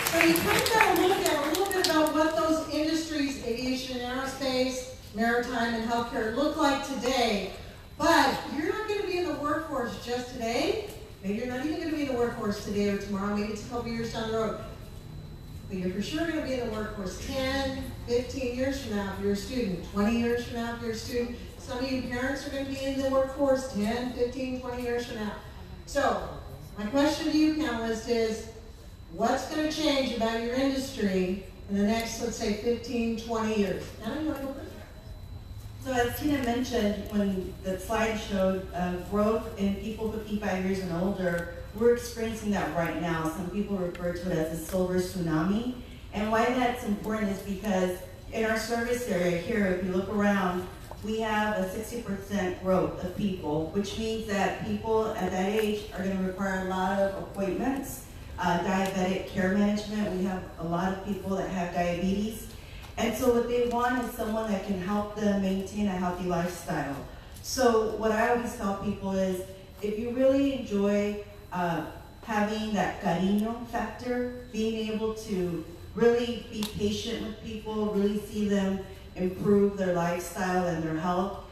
So you kind of got to look at a little bit about what those industries, aviation and aerospace, maritime and healthcare, look like today. But you're not going to be in the workforce just today. Maybe you're not even going to be in the workforce today or tomorrow. Maybe it's a couple years down the road. But you're for sure going to be in the workforce 10, 15 years from now if you're a student, 20 years from now if you're a student. Some of you parents are going to be in the workforce 10, 15, 20 years from now. So my question to you, panelists, is what's going to change about your industry in the next, let's say, 15, 20 years? Anna, you want to go first? So as Tina mentioned, when the slide showed growth in people 55 years and older, we're experiencing that right now. Some people refer to it as the silver tsunami. And why that's important is because in our service area here, if you look around, we have a 60% growth of people, which means that people at that age are going to require a lot of appointments, diabetic care management. We have a lot of people that have diabetes. And so what they want is someone that can help them maintain a healthy lifestyle. So what I always tell people is, if you really enjoy having that cariño factor, being able to really be patient with people, really see them improve their lifestyle and their health,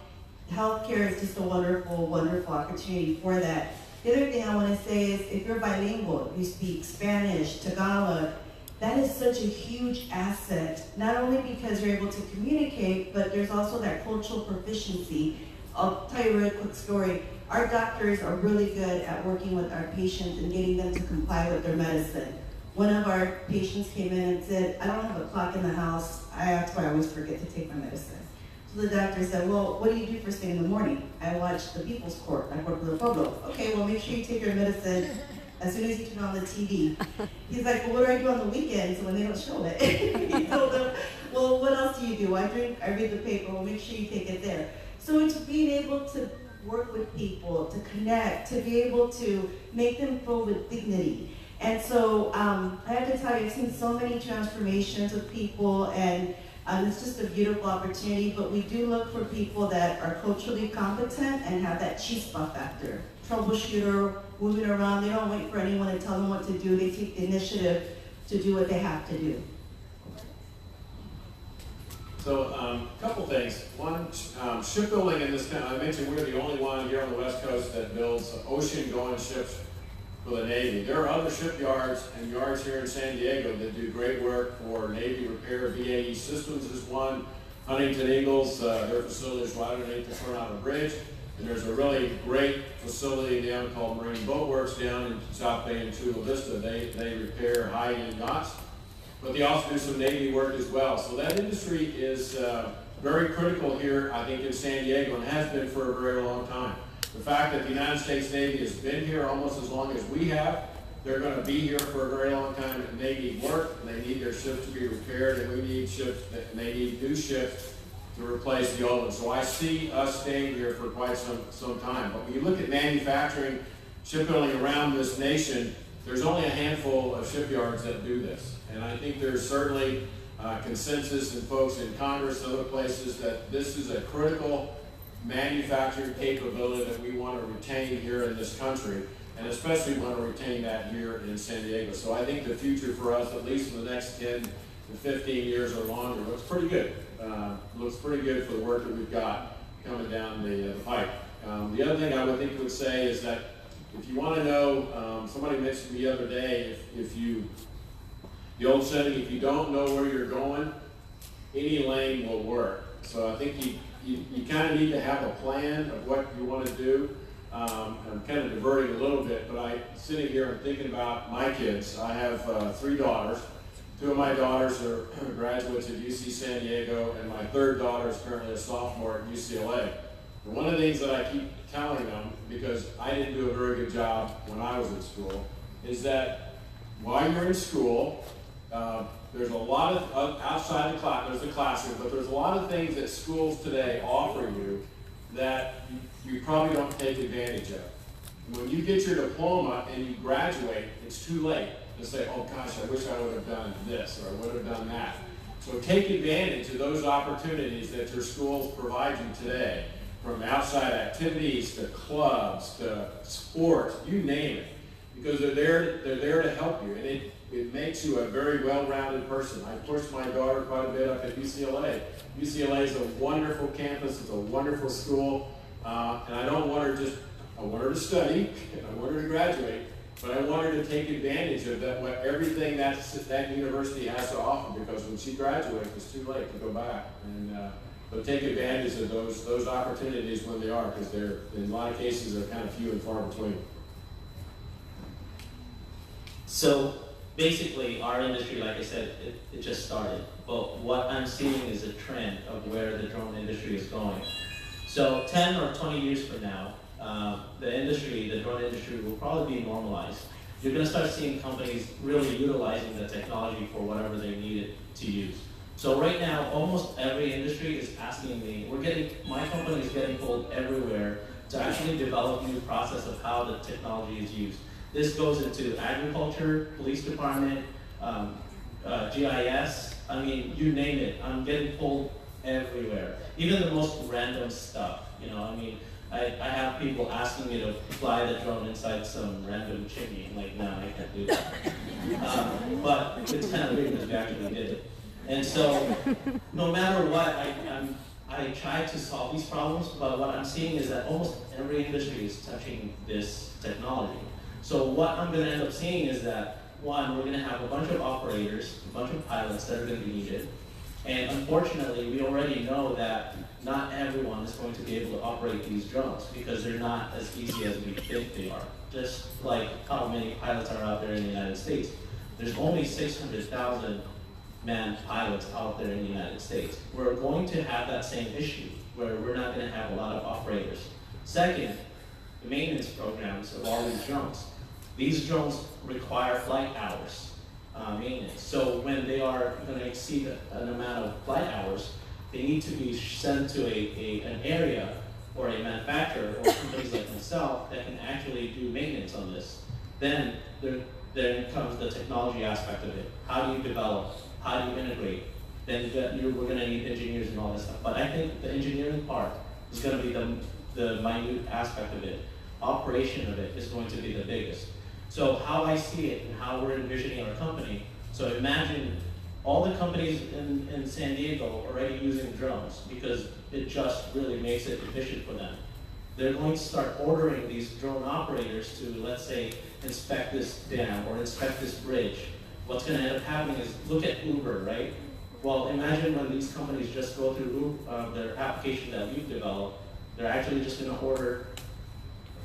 healthcare is just a wonderful, wonderful opportunity for that. The other thing I want to say is, if you're bilingual, you speak Spanish, Tagalog, that is such a huge asset, not only because you're able to communicate, but there's also that cultural proficiency. I'll tell you a really quick story. Our doctors are really good at working with our patients and getting them to comply with their medicine. One of our patients came in and said, I don't have a clock in the house. That's why I always forget to take my medicine. So the doctor said, well, what do you do first thing in the morning? I watch the People's Court. I work with the Pueblo. Okay, well, make sure you take your medicine as soon as you turn on the TV. He's like, well, what do I do on the weekends when they don't show it? He told them, well, what else do you do? I drink, I read the paper. Well, make sure you take it there. So it's being able to work with people, to connect, to be able to make them feel with dignity. And so I have to tell you, I've seen so many transformations with people, and it's just a beautiful opportunity, but we do look for people that are culturally competent and have that chispa factor. Troubleshooter, moving around, they don't wait for anyone to tell them what to do, they take the initiative to do what they have to do. So a couple things. One, shipbuilding in this country, I mentioned we're the only one here on the West Coast that builds ocean-going ships for the Navy. There are other shipyards and yards here in San Diego that do great work for Navy repair. BAE Systems is one. Huntington Eagles, their facility is right underneath the Coronado Bridge. And there's a really great facility down called Marine Boat Works down in South Bay and Chula Vista. They repair high-end yachts, but they also do some Navy work as well. So that industry is very critical here, I think, in San Diego, and has been for a very long time. The fact that the United States Navy has been here almost as long as we have, they're going to be here for a very long time, and they need work, and they need their ships to be repaired, and we need ships, and they need new ships to replace the old ones. So I see us staying here for quite some time. But when you look at manufacturing, shipbuilding around this nation, there's only a handful of shipyards that do this. And I think there's certainly consensus in folks in Congress and other places that this is a critical manufacturing capability that we want to retain here in this country. and especially want to retain that here in San Diego. So I think the future for us, at least in the next 10 to 15 years or longer, looks pretty good. Looks pretty good for the work that we've got coming down the pipe. The other thing I would say is that if you want to know, somebody mentioned the other day, the old saying, if you don't know where you're going, any lane will work. So I think you kind of need to have a plan of what you want to do. I'm kind of diverting a little bit, but sitting here and thinking about my kids. I have 3 daughters. 2 of my daughters are graduates at UC San Diego, and my 3rd daughter is currently a sophomore at UCLA. And one of the things that I keep telling them, because I didn't do a very good job when I was in school, is that while you're in school, there's a lot of, outside the class, there's the classroom, but there's a lot of things that schools today offer you that you probably don't take advantage of. And when you get your diploma and you graduate, it's too late to say, oh gosh, I wish I would have done this or I would have done that. So take advantage of those opportunities that your schools provide you today, from outside activities to clubs to sports, you name it, because they're there to help you, and it makes you a very well-rounded person. I pushed my daughter quite a bit up at UCLA. UCLA is a wonderful campus, it's a wonderful school, and I don't want her I want her to study, I want her to graduate, but I want her to take advantage of everything that university has to offer, because when she graduates, it's too late to go back. But take advantage of those opportunities when they are, because they're, in a lot of cases, they're kind of few and far between. So basically, our industry, like I said, it just started. But what I'm seeing is a trend of where the drone industry is going. So 10 or 20 years from now, the drone industry will probably be normalized. You're going to start seeing companies really utilizing the technology for whatever they need it to use. So right now, almost every industry is asking me, my company is getting pulled everywhere to actually develop new process of how the technology is used. This goes into agriculture, police department, GIS, I mean, you name it. I'm getting pulled everywhere. Even the most random stuff, you know, I mean, I have people asking me to fly the drone inside some random chimney. I'm like, no, I can't do that. But it's kind of weird because we actually did it. And so, no matter what, I try to solve these problems, but what I'm seeing is that almost every industry is touching this technology. So what I'm going to end up seeing is that, one, we're going to have a bunch of operators, a bunch of pilots that are going to be needed. And unfortunately, we already know that not everyone is going to be able to operate these drones because they're not as easy as we think they are. Just like how many pilots are out there in the United States. There's only 600,000 manned pilots out there in the United States. We're going to have that same issue where we're not going to have a lot of operators. Second, the maintenance programs of all these drones. These drones require flight hours maintenance. So when they are going to exceed an amount of flight hours, they need to be sent to an area or a manufacturer or companies like myself that can actually do maintenance on this. Then there comes the technology aspect of it. How do you develop? How do you integrate? Then we're going to need engineers and all this stuff. But I think the engineering part is going to be the minute aspect of it. Operation of it is going to be the biggest. So how I see it and how we're envisioning our company, so imagine all the companies in San Diego already using drones because it just really makes it efficient for them. They're going to start ordering these drone operators to, let's say, inspect this dam or inspect this bridge. What's going to end up happening is, look at Uber, right? Well, imagine when these companies just go through their application that we've developed, they're actually just going to order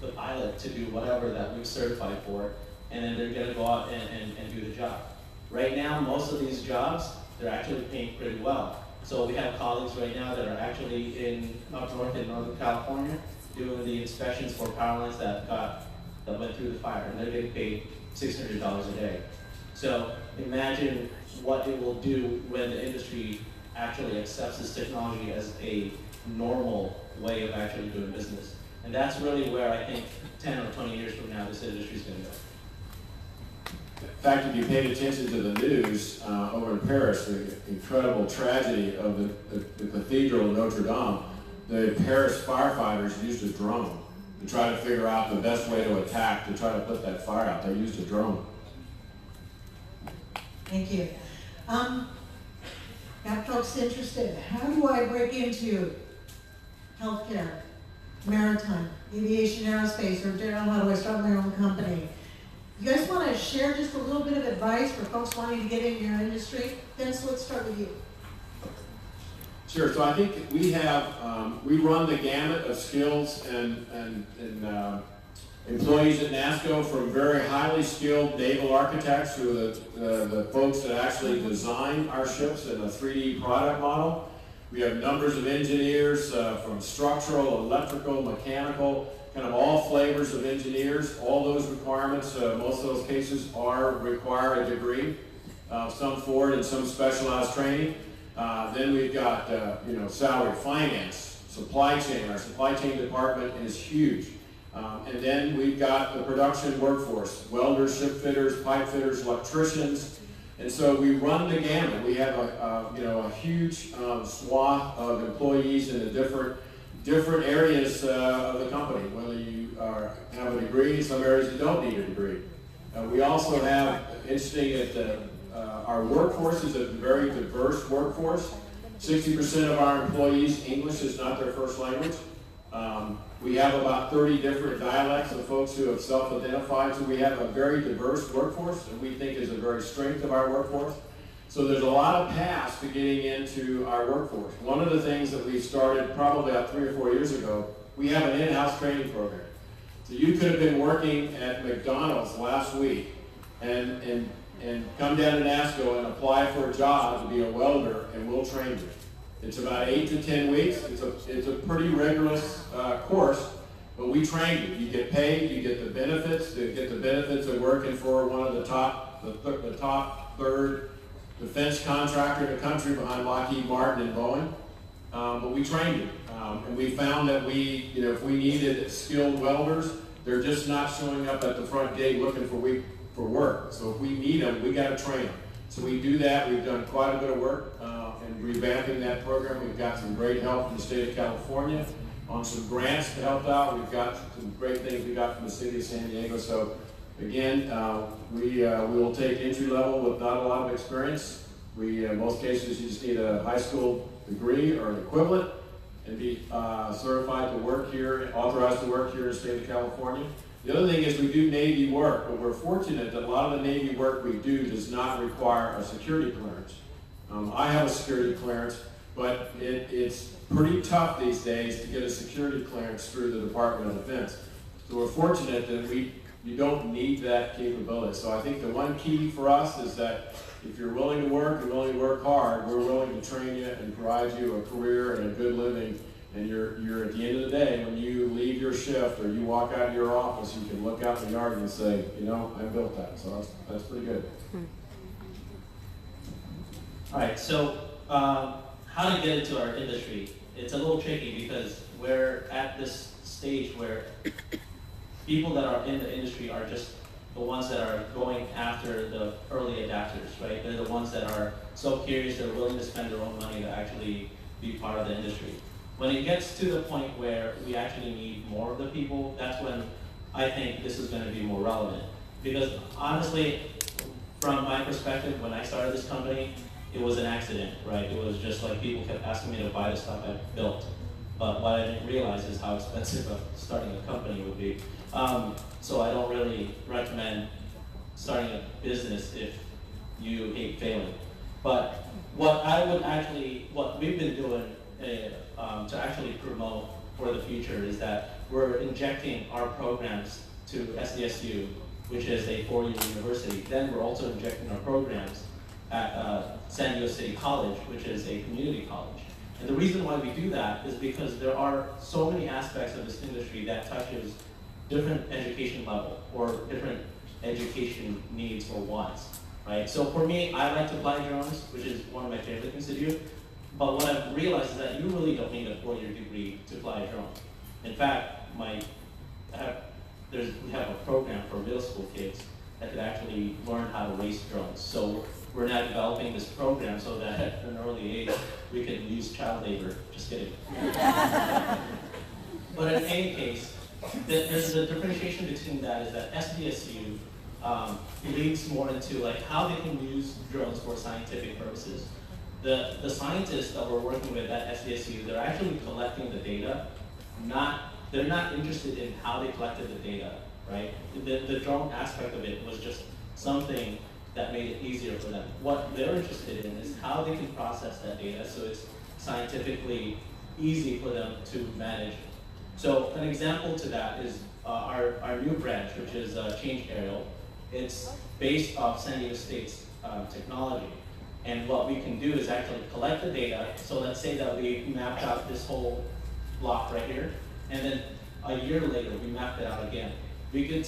the pilot to do whatever that we've certified for, and then they're going to go out and do the job. Right now, most of these jobs, they're actually paying pretty well. So we have colleagues right now that are actually up north in Northern California doing the inspections for power lines that went through the fire, and they're getting paid $600 a day. So imagine what it will do when the industry actually accepts this technology as a normal way of actually doing business. And that's really where I think 10 or 20 years from now, this industry is going to go. In fact, if you paid attention to the news over in Paris, the incredible tragedy of the Cathedral of Notre Dame, the Paris firefighters used a drone to try to figure out the best way to attack, to try to put that fire out. They used a drone. Thank you. Got folks interested. How do I break into healthcare, maritime, aviation, aerospace, or Darryl, how do I start my own company? You guys want to share just a little bit of advice for folks wanting to get into your industry? Vince, let's start with you. Sure. So I think we have we run the gamut of skills and employees at NASSCO, from very highly skilled naval architects who are the folks that actually design our ships in a 3D product model. We have numbers of engineers from structural, electrical, mechanical, kind of all flavors of engineers. All those requirements, most of those cases require a degree, some for it and some specialized training. Then we've got salary, finance, supply chain. Our supply chain department is huge. And then we've got the production workforce, welders, ship fitters, pipe fitters, electricians. And so we run the gamut. We have a huge swath of employees in the different areas of the company, whether you have a degree. In some areas you don't need a degree. We also have, interesting, our workforce is a very diverse workforce. 60% of our employees, English is not their first language. We have about 30 different dialects of folks who have self-identified, so we have a very diverse workforce that we think is a very strength of our workforce. So there's a lot of paths to getting into our workforce. One of the things that we started probably about 3 or 4 years ago, we have an in-house training program. So you could have been working at McDonald's last week and come down to NASSCO and apply for a job to be a welder, and we'll train you. It's about 8 to 10 weeks. It's a pretty rigorous course, but we train you. You get paid, you get the benefits. You get the benefits of working for one of the top third defense contractor in the country behind Lockheed Martin and Boeing. But we train you, and we found that if we needed skilled welders, they're just not showing up at the front gate looking for work. So if we need them, we got to train them. So we do that. We've done quite a bit of work in revamping that program. We've got some great help from the state of California on some grants to help out. We've got some great things we got from the city of San Diego. So again, we will take entry level with not a lot of experience. In most cases, you just need a high school degree or an equivalent and be certified to work here, authorized to work here in the state of California. The other thing is we do Navy work, but we're fortunate that a lot of the Navy work we do does not require a security clearance. I have a security clearance, but it's pretty tough these days to get a security clearance through the Department of Defense. So we're fortunate that you don't need that capability. So I think the one key for us is that if you're willing to work and willing to work hard, we're willing to train you and provide you a career and a good living. And you're at the end of the day, when you leave your shift or you walk out of your office, you can look out in the yard and say, I built that. So that's pretty good. All right, so how to get into our industry? It's a little tricky because we're at this stage where people that are in the industry are just the ones that are going after the early adapters, right? They're the ones that are so curious, they're willing to spend their own money to actually be part of the industry. When it gets to the point where we actually need more of the people, that's when I think this is going to be more relevant. Because honestly, from my perspective, when I started this company, it was an accident, right? It was just like people kept asking me to buy the stuff I built. But what I didn't realize is how expensive starting a company would be. So I don't really recommend starting a business if you hate failing. But what we've been doing to actually promote for the future is that we're injecting our programs to SDSU, which is a 4-year university. Then we're also injecting our programs at San Diego City College, which is a community college. And the reason why we do that is because there are so many aspects of this industry that touches different education level or different education needs or wants, right? So for me, I like to fly drones, which is one of my favorite things to do. But what I've realized is that you really don't need a 4-year degree to fly a drone. In fact, we have a program for middle school kids that could actually learn how to race drones. So we're now developing this program so that at an early age, we can use child labor. Just kidding. But in any case, There's a differentiation between that is that SDSU leads more into like how they can use drones for scientific purposes. The scientists that we're working with at SDSU, they're actually collecting the data. They're not interested in how they collected the data, right? The drone aspect of it was just something that made it easier for them. What they're interested in is how they can process that data so it's scientifically easy for them to manage. So an example to that is our new branch, which is Change Aerial. It's based off San Diego State's technology. And what we can do is actually collect the data. So let's say that we mapped out this whole block right here, and then a year later we mapped it out again. We could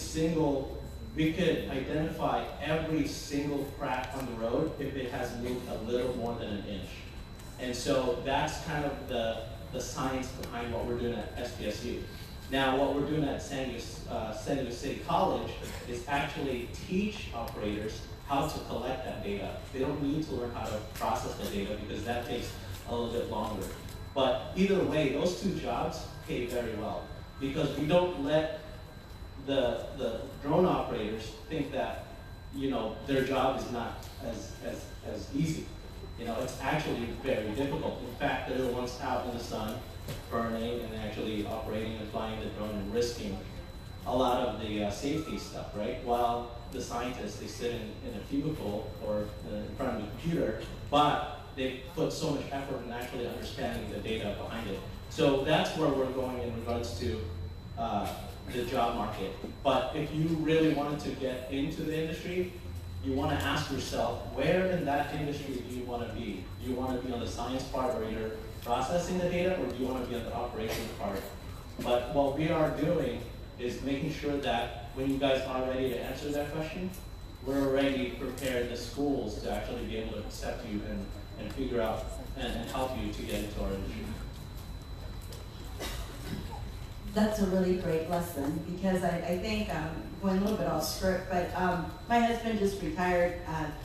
identify every single crack on the road if it has moved a little more than an inch. And so that's kind of the science behind what we're doing at SDSU. Now, what we're doing at San Diego City College is actually teach operators how to collect that data. They don't need to learn how to process the data because that takes a little bit longer. But either way, those two jobs pay very well because we don't let the drone operators think that their job is not as easy. It's actually very difficult. In fact, they're the ones out in the sun, burning and actually operating and flying the drone and risking a lot of the safety stuff, right? While the scientists, they sit in a cubicle or in front of a computer, but they put so much effort in actually understanding the data behind it. So that's where we're going in regards to the job market. But if you really wanted to get into the industry, you want to ask yourself, where in that industry do you want to be? Do you want to be on the science part where you're processing the data, or do you want to be on the operations part? But what we are doing is making sure that when you guys are ready to answer that question, we're already prepared the schools to actually be able to accept you and figure out and help you to get into our industry. That's a really great lesson because I think, going a little bit off script, but my husband just retired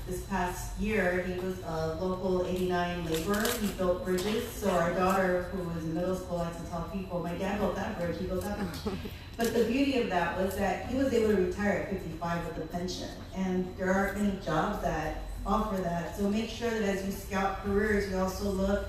this past year. He was a local 89 laborer. He built bridges. So our daughter, who was in middle school, likes to tell people, my dad built that bridge, he built that bridge. But the beauty of that was that he was able to retire at 55 with a pension. And there aren't many jobs that offer that. So make sure that as you scout careers, you also look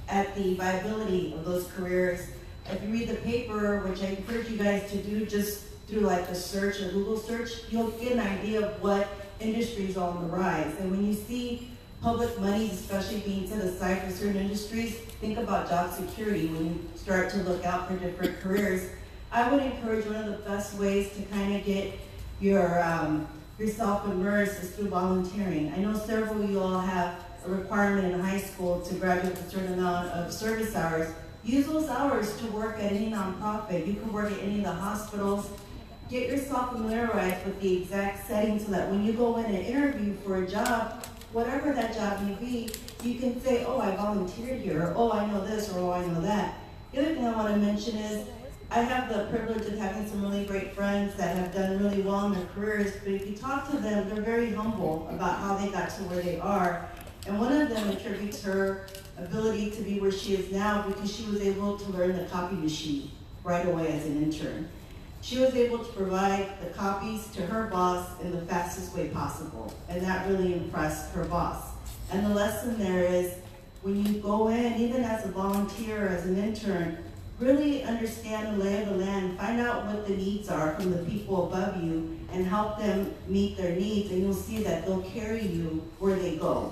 at the viability of those careers. If you read the paper, which I encourage you guys to do just through like a search, a Google search, you'll get an idea of what industries are on the rise. And when you see public monies, especially being set aside for certain industries, think about job security when you start to look out for different careers. I would encourage one of the best ways to kind of get yourself immersed is through volunteering. I know several of you all have a requirement in high school to graduate with a certain amount of service hours. Use those hours to work at any nonprofit. You can work at any of the hospitals. Get yourself familiarized with the exact setting so that when you go in and interview for a job, whatever that job may be, you can say, oh, I volunteered here, or oh, I know this, or oh, I know that. The other thing I want to mention is I have the privilege of having some really great friends that have done really well in their careers, but if you talk to them, they're very humble about how they got to where they are. And one of them attributes her ability to be where she is now because she was able to learn the copy machine right away as an intern. She was able to provide the copies to her boss in the fastest way possible, and that really impressed her boss. And the lesson there is, when you go in, even as a volunteer, as an intern, really understand the lay of the land, find out what the needs are from the people above you, and help them meet their needs, and you'll see that they'll carry you where they go.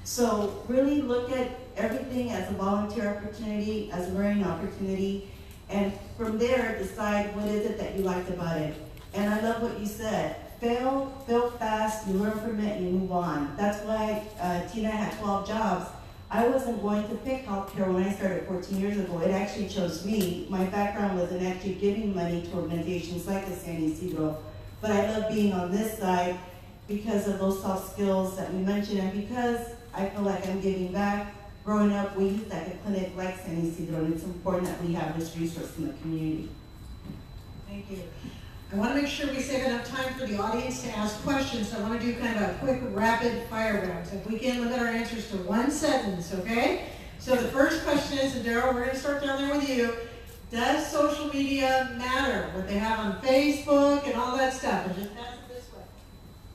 So really look at everything as a volunteer opportunity, as a learning opportunity, and from there decide what is it that you liked about it. And I love what you said. Fail fast, you learn from it, and you move on. That's why Tina had 12 jobs. I wasn't going to pick healthcare when I started 14 years ago. It actually chose me. My background was in actually giving money to organizations like the San Ysidro. But I love being on this side because of those soft skills that we mentioned, and because I feel like I'm giving back. Growing up, we used like a clinic like San Ysidro, and it's important that we have this resource in the community. Thank you. I want to make sure we save enough time for the audience to ask questions, so I want to do kind of a quick rapid fire round. So if we can limit our answers to one sentence, okay? So the first question is, and Darryl, we're going to start down there with you. Does social media matter? What they have on Facebook and all that stuff? And just pass it this way.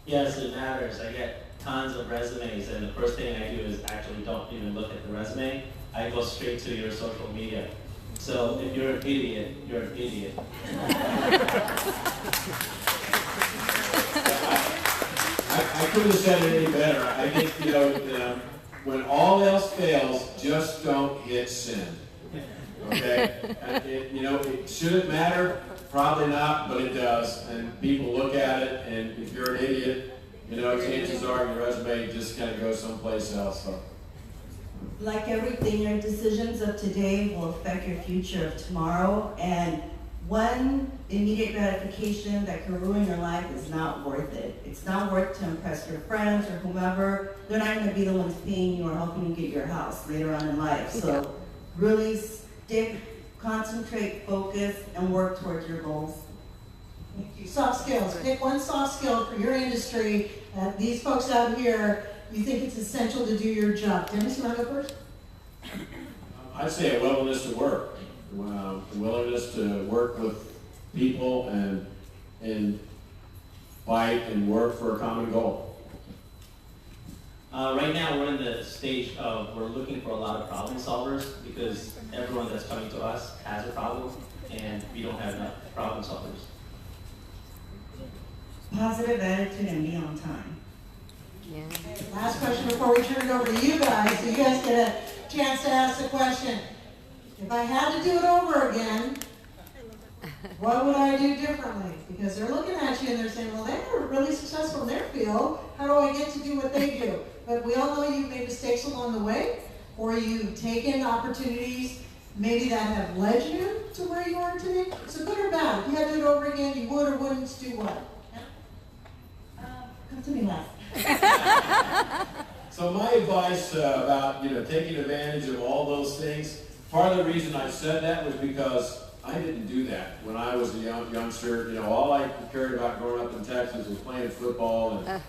Yes, it matters. I get tons of resumes, and the first thing I do is actually don't even look at the resume. I go straight to your social media. So if you're an idiot, you're an idiot. I couldn't have said it any better. I think, when all else fails, just don't hit send. Okay? And should it matter? Probably not, but it does. And people look at it, and if you're an idiot, chances are your resume just kind of goes someplace else. So. Like everything, your decisions of today will affect your future of tomorrow, and one immediate gratification that can ruin your life is not worth it. It's not worth to impress your friends or whomever. They're not going to be the ones paying you or helping you get your house later on in life. So really stick, concentrate, focus, and work towards your goals. Thank you. Soft skills. Pick one soft skill for your industry. These folks out here, you think it's essential to do your job. Dennis, you want to go first? I'd say a willingness to work. Willingness to work with people and fight and work for a common goal. Right now, we're in the stage of we're looking for a lot of problem solvers because everyone that's coming to us has a problem, and we don't have enough problem solvers. Positive attitude and be on time. Yeah. Last question before we turn it over to you guys, so you guys get a chance to ask the question. If I had to do it over again, what would I do differently? Because they're looking at you and they're saying, well, they're really successful in their field. How do I get to do what they do? But we all know you've made mistakes along the way, or you've taken opportunities maybe that have led you to where you are today. So good or bad, if you had to do it over again, you would or wouldn't do what? Come to me last. So my advice about taking advantage of all those things, part of the reason I said that was because I didn't do that when I was a youngster. All I cared about growing up in Texas was playing football and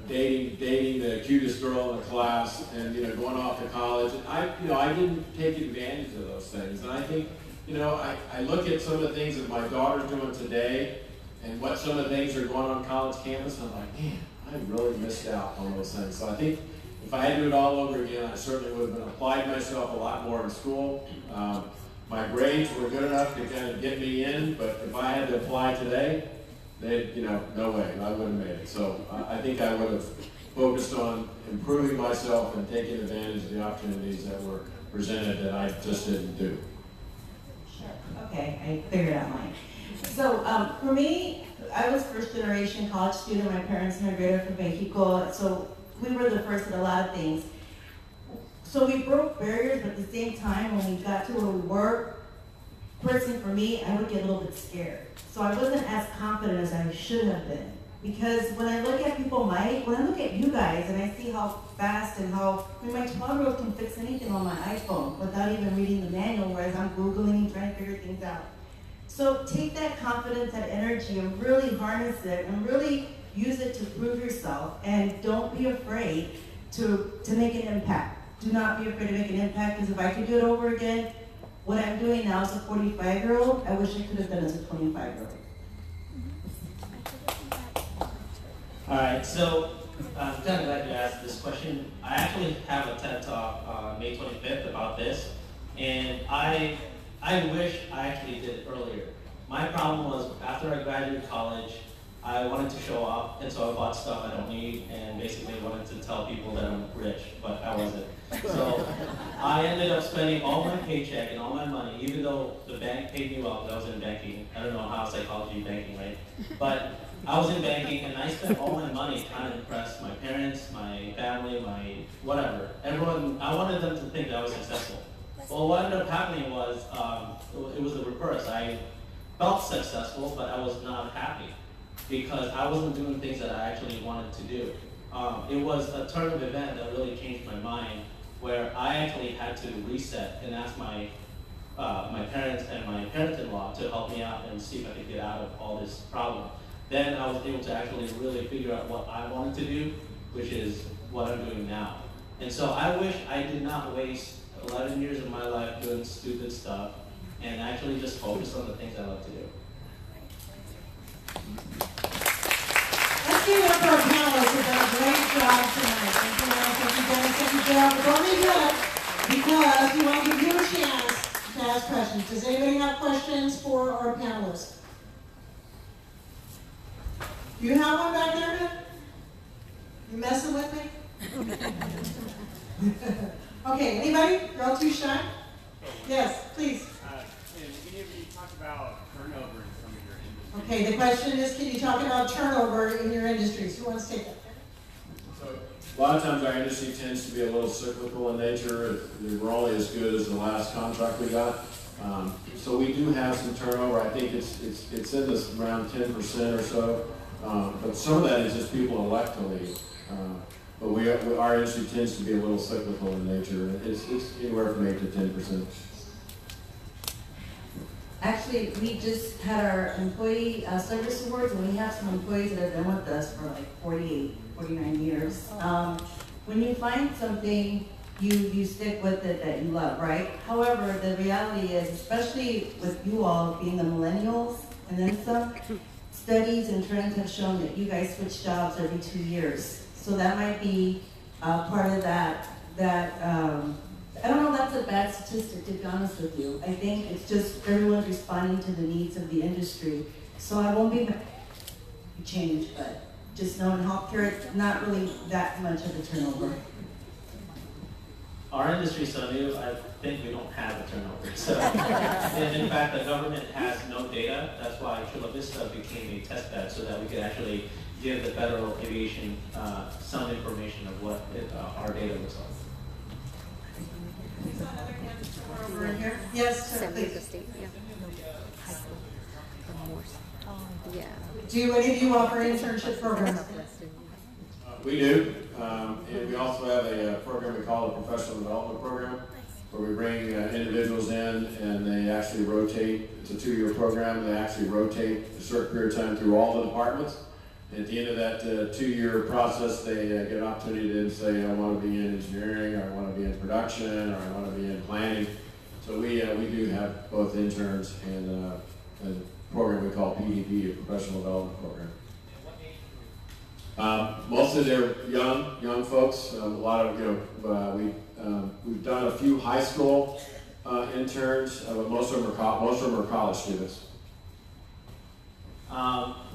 dating the cutest girl in the class and going off to college. And I didn't take advantage of those things. And I think I look at some of the things that my daughter's doing today and what some of the things are going on college campus, and I'm like, man, I really missed out on those things. So I think if I had to do it all over again, I certainly would have applied myself a lot more in school. My grades were good enough to kind of get me in, but if I had to apply today, no way, I wouldn't have made it. So I think I would have focused on improving myself and taking advantage of the opportunities that were presented that I just didn't do. Sure. Okay, I figured out mine. So for me, I was first generation college student. My parents immigrated from Mexico, so we were the first at a lot of things. So we broke barriers, but at the same time, when we got to where we were, personally for me, I would get a little bit scared. So I wasn't as confident as I should have been. Because when I look at people when I look at you guys and I see how fast and how, my 12-year-old can fix anything on my iPhone without even reading the manual, whereas I'm Googling, trying to figure things out. So take that confidence, that energy, and really harness it, and really use it to prove yourself, and don't be afraid to make an impact. Do not be afraid to make an impact, because if I could do it over again, what I'm doing now as a 45-year-old, I wish I could have done as a 25-year-old. All right, so I'm kind of glad you asked this question. I actually have a TED Talk on May 25th about this, and I wish I actually did it earlier. My problem was after I graduated college, I wanted to show off, and so I bought stuff I don't need, and basically wanted to tell people that I'm rich, but I wasn't. So I ended up spending all my paycheck and all my money, even though the bank paid me well, because I was in banking. I don't know how psychology banking, right? But I was in banking, and I spent all my money trying to impress my parents, my family, my whatever. Everyone, I wanted them to think that I was successful. Well, what ended up happening was, it was the reverse. I felt successful, but I was not happy because I wasn't doing things that I actually wanted to do. It was a turn of event that really changed my mind, where I actually had to reset and ask my parents and my parent-in-law to help me out and see if I could get out of all this problem. Then I was able to actually really figure out what I wanted to do, which is what I'm doing now. And so I wish I did not waste 11 years of my life doing stupid stuff and actually just focus on the things I love to do. Let's give it up for our panelists who've done a great job tonight. Thank you, Lance. Thank you, Dennis. Thank you, Darryl. But don't leave yet, because we want to give you a chance to ask questions. Does anybody have questions for our panelists? Do you have one back there, man? You messing with me? Okay, anybody? You're all too shy? Yes, please. Can any of you talk about turnover in some of your industries? Okay, the question is, can you talk about turnover in your industries? Who wants to take that? So, a lot of times our industry tends to be a little cyclical in nature. We're only as good as the last contract we got. So we do have some turnover. I think it's in this around 10% or so. But some of that is just people elect to leave. But our industry tends to be a little cyclical in nature. It's anywhere from 8 to 10%. Actually, we just had our employee service awards, and we have some employees that have been with us for like 48, 49 years. When you find something, you stick with it that you love, right? However, the reality is, especially with you all being the millennials and then some, studies and trends have shown that you guys switch jobs every 2 years. So that might be part of that, I don't know if that's a bad statistic, to be honest with you. I think it's just everyone's responding to the needs of the industry. So I won't be mad if change, but just know in healthcare, it's not really that much of a turnover. Our industry is so new, I think we don't have a turnover. So, and in fact, the government has no data. That's why Chula Vista became a test bed, so that we could actually give the federal aviation some information of what our data looks like. Over in here? Yes, sir, San Ysidro please. State, yeah. Yeah. Do any of you offer internship programs? We do, and we also have a program we call a professional development program, where we bring individuals in and they actually rotate. It's a 2-year program. They actually rotate a certain period of time through all the departments. And at the end of that 2-year process, they get an opportunity to say, I want to be in engineering, or I want to be in production, or I want to be in planning. So we do have both interns and a program we call PDP, a professional development program. Mostly they're young folks. A lot of, we've done a few high school interns, but most of them are college students.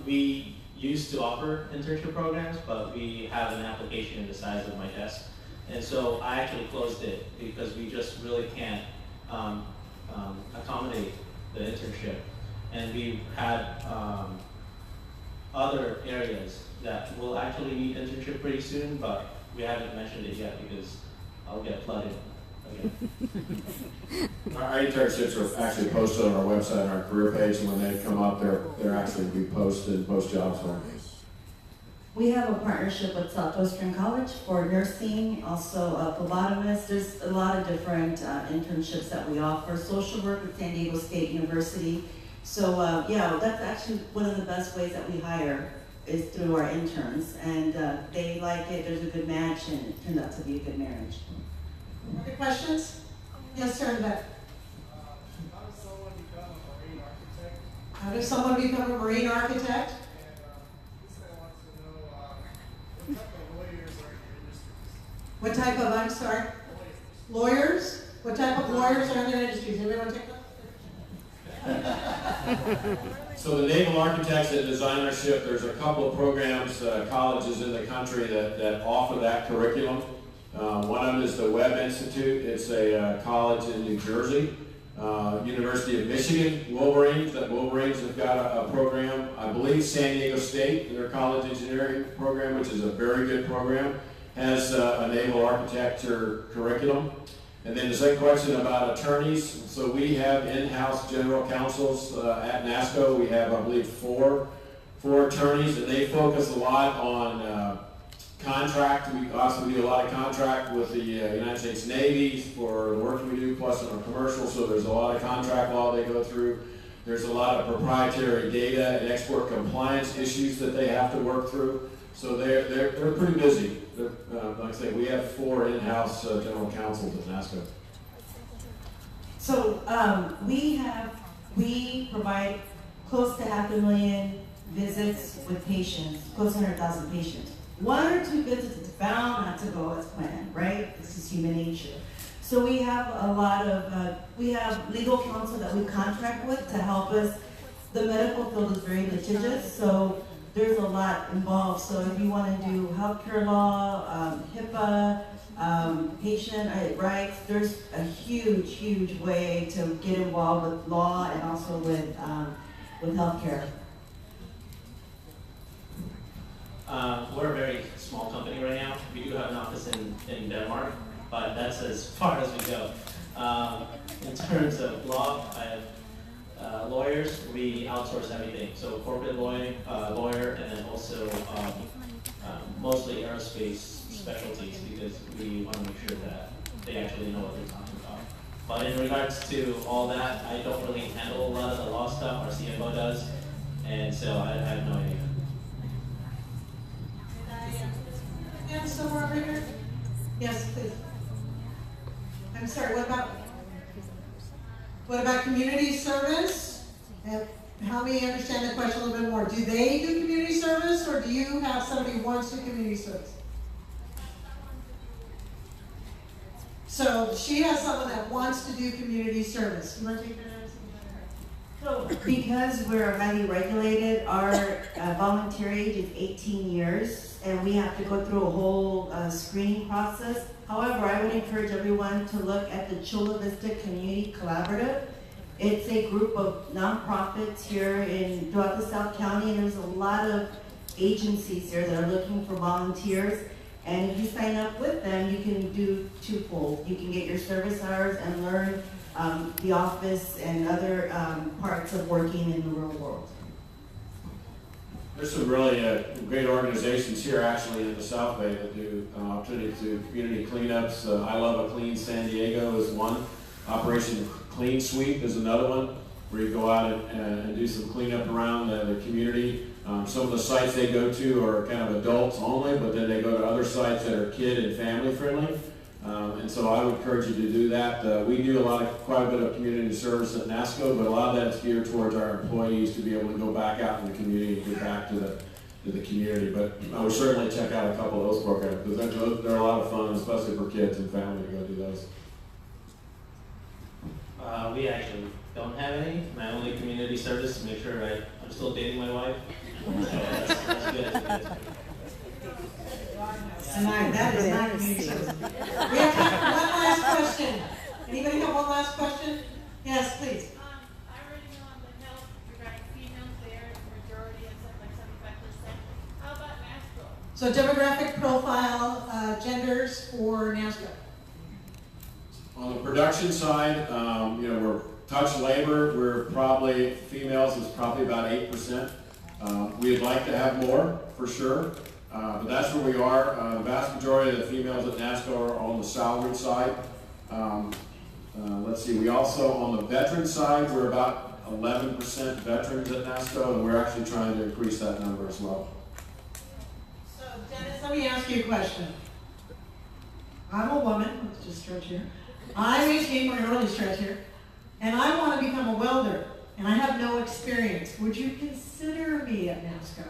We used to offer internship programs, but we have an application in the size of my desk. And so I actually closed it because we just really can't accommodate the internship. And we've had other areas that will actually need internship pretty soon, but we haven't mentioned it yet because I'll get flooded again. Our internships are actually posted on our website, on our career page, and when they come up, they're actually be posted, post jobs on. We have a partnership with Southwestern College for nursing, also phlebotomists. There's a lot of different internships that we offer. Social work with San Diego State University. So yeah, that's actually one of the best ways that we hire is through our interns. And they like it, there's a good match, and it turned out to be a good marriage. Other questions? Yes, sir, in the back. How does someone become a marine architect? How does someone become a marine architect? And this guy wants to know what type of lawyers are in your industries? What type of, I'm sorry? Lawyers? What type of lawyers are in their industries? Anybody want to take that? So the naval architects and designership, there's a couple of programs, colleges in the country that offer that curriculum. One of them is the Webb Institute. It's a college in New Jersey. University of Michigan, Wolverines have got a program. I believe San Diego State, their college engineering program, which is a very good program, has a naval architecture curriculum. And then the second question about attorneys. So we have in-house general counsels at NASSCO. We have, I believe, four attorneys, and they focus a lot on contract. We also do a lot of contract with the United States Navy for the work we do, plus in our commercial. So there's a lot of contract law they go through. There's a lot of proprietary data and export compliance issues that they have to work through. So they're pretty busy. Like I say, we have 4 in-house general counsels at NASSCO. So we provide close to 500,000 visits with patients, close to 100,000 patients. 1 or 2 visits is bound not to go as planned, right? This is human nature. So we have a lot of, we have legal counsel that we contract with to help us. The medical field is very litigious, so there's a lot involved. So if you want to do healthcare law, HIPAA, patient rights, there's a huge, huge way to get involved with law and also with healthcare. We're a very small company right now. We do have an office in Denmark, but that's as far as we go. In terms of law, I have lawyers. We outsource everything. So corporate lawyer, and then also mostly aerospace specialties, because we want to make sure that they actually know what they're talking about. But in regards to all that, I don't really handle a lot of the law stuff. Our CFO does, and so I have no idea. And somewhere over here? Yes, please. I'm sorry, what about community service? Help me understand the question a little bit more. Do they do community service, or do you have somebody who wants to do community service? So she has someone that wants to do community service. You want to take that? So because we're highly regulated, our volunteer age is 18 years, and we have to go through a whole screening process. However, I would encourage everyone to look at the Chula Vista Community Collaborative. It's a group of nonprofits here throughout the South County, and there's a lot of agencies here that are looking for volunteers. And if you sign up with them, you can do twofold. You can get your service hours and learn the office and other parts of working in the real world. There's some really great organizations here actually in the South Bay that do opportunity to community cleanups. I Love a Clean San Diego is one. Operation Clean Sweep is another one, where you go out and do some cleanup around the community. Some of the sites they go to are kind of adults only, but then they go to other sites that are kid and family friendly. And so I would encourage you to do that. We do quite a bit of community service at NASSCO, but a lot of that is geared towards our employees to be able to go back out in the community and get back to the community. But I would certainly check out a couple of those programs, because they're a lot of fun, especially for kids and family to go do those. We actually don't have any. My only community service to make sure I'm still dating my wife. So that's good. And that is not community service. We have time for one last question. Anybody have one last question? Yes, please. I already know on the health regarding females there, majority and something like 75%. How about NASSCO? So demographic profile, genders for NASSCO. On the production side, we're touch labor. We're probably, females is probably about 8%. We'd like to have more, for sure. But that's where we are. The vast majority of the females at NASSCO are on the salaried side. Let's see, we also, on the veteran side, we're about 11% veterans at NASSCO, and we're actually trying to increase that number as well. So Dennis, let me ask you a question. I'm a woman, let's just stretch here. I'm 18, we're early stretch here, and I want to become a welder, and I have no experience. Would you consider me at NASSCO?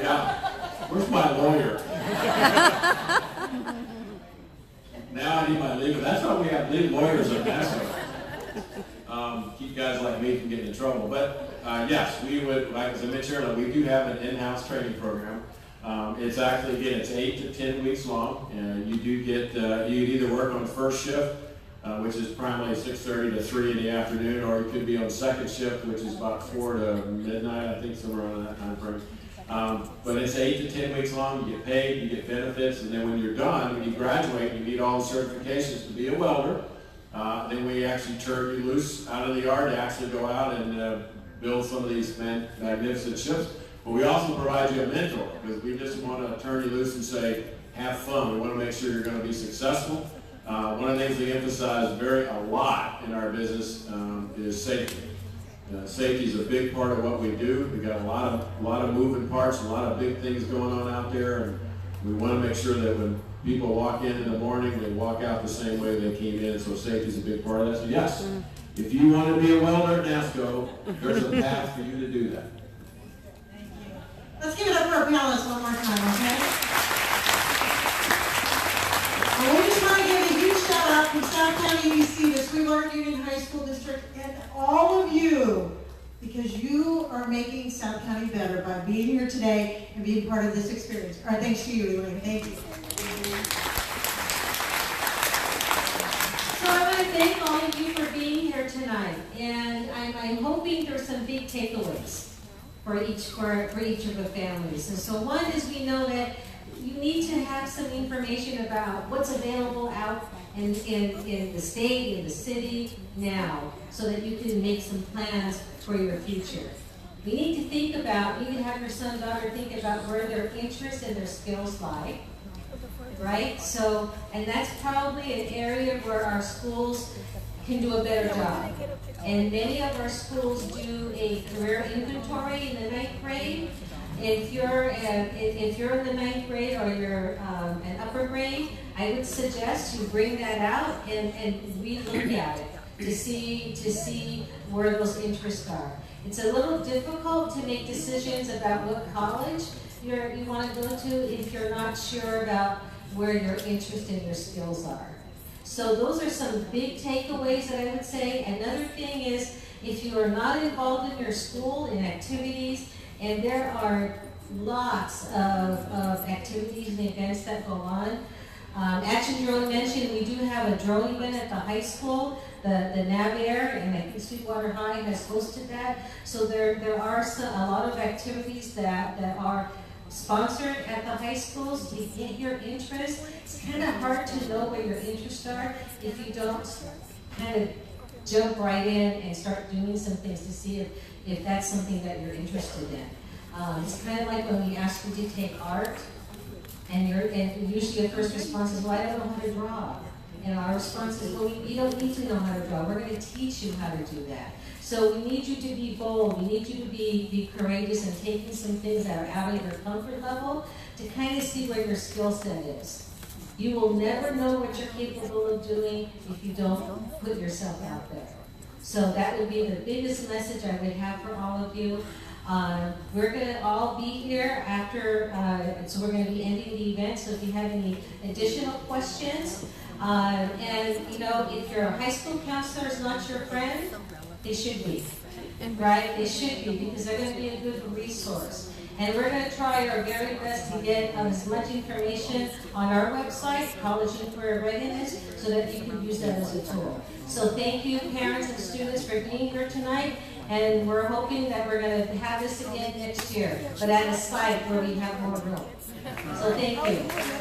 Yeah, where's my lawyer? Now I need my legal. That's why we have legal lawyers at NASSCO. Keep guys like me from getting in trouble. But yes, we would, like as I mentioned earlier, we do have an in-house training program. It's actually, again, it's 8 to 10 weeks long, and you do get, you either work on first shift, which is primarily 6:30 to 3 in the afternoon, or you could be on second shift, which is about 4 to midnight, I think, somewhere around that time frame. But it's 8 to 10 weeks long. You get paid, you get benefits, and then when you're done, when you graduate, you need all the certifications to be a welder. Then we actually turn you loose out of the yard to actually go out and build some of these magnificent ships. But we also provide you a mentor, because we just want to turn you loose and say, have fun. We want to make sure you're going to be successful. One of the things we emphasize a lot in our business is safety. Safety is a big part of what we do. We've got a lot of moving parts, a lot of big things going on out there, We want to make sure that when people walk in the morning, they walk out the same way they came in, so safety is a big part of that. So yes, if you want to be a welder at NASSCO, there's a path for you to do that. Let's give it up for our panelists one more time, okay? And we just want to give a huge shout out from South County, EDC, the Sweetwater Union High School District, and all of you, because you are making South County better by being here today and being part of this experience. All right, thanks to you, Elaine. Thank you. So I want to thank all of you for being here tonight, and I'm hoping there's some big takeaways for each of the families. And so one is, we know that you need to have some information about what's available out in the state, in the city now, so that you can make some plans for your future. We need to have your son, daughter think about where their interests and their skills lie, right? So, and that's probably an area where our schools can do a better job. And many of our schools do a career inventory in the 9th grade. If you're in the 9th grade or you're an upper grade, I would suggest you bring that out and re-look at it to see where those interests are. It's a little difficult to make decisions about what college you want to go to if you're not sure about where your interest and your skills are. So those are some big takeaways that I would say. Another thing is, if you are not involved in your school in activities, and there are lots of activities and events that go on. Actually, Darryl mentioned we do have a drone event at the high school, the NAVAIR, and I think Sweetwater High has hosted that. So there are a lot of activities that are sponsored at the high schools to get your interest. It's kind of hard to know where your interests are if you don't kind of jump right in and start doing some things to see if that's something that you're interested in. It's kind of like when we ask you to take art, and usually the first response is, well, I don't know how to draw. And our response is, well, you don't need to know how to draw. We're going to teach you how to do that. So we need you to be bold. We need you to be courageous and taking some things that are out of your comfort level to kind of see where your skill set is. You will never know what you're capable of doing if you don't put yourself out there. So that would be the biggest message I would have for all of you. We're going to all be here after, so we're going to be ending the event. So if you have any additional questions, and you know, if your high school counselor is not your friend, they should be, right? They should be, because they're going to be a good resource. And we're going to try our very best to get as much information on our website, College and Career Readiness, so that you can use that as a tool. So thank you, parents and students, for being here tonight. And we're hoping that we're going to have this again next year, but at a site where we have more room. So thank you.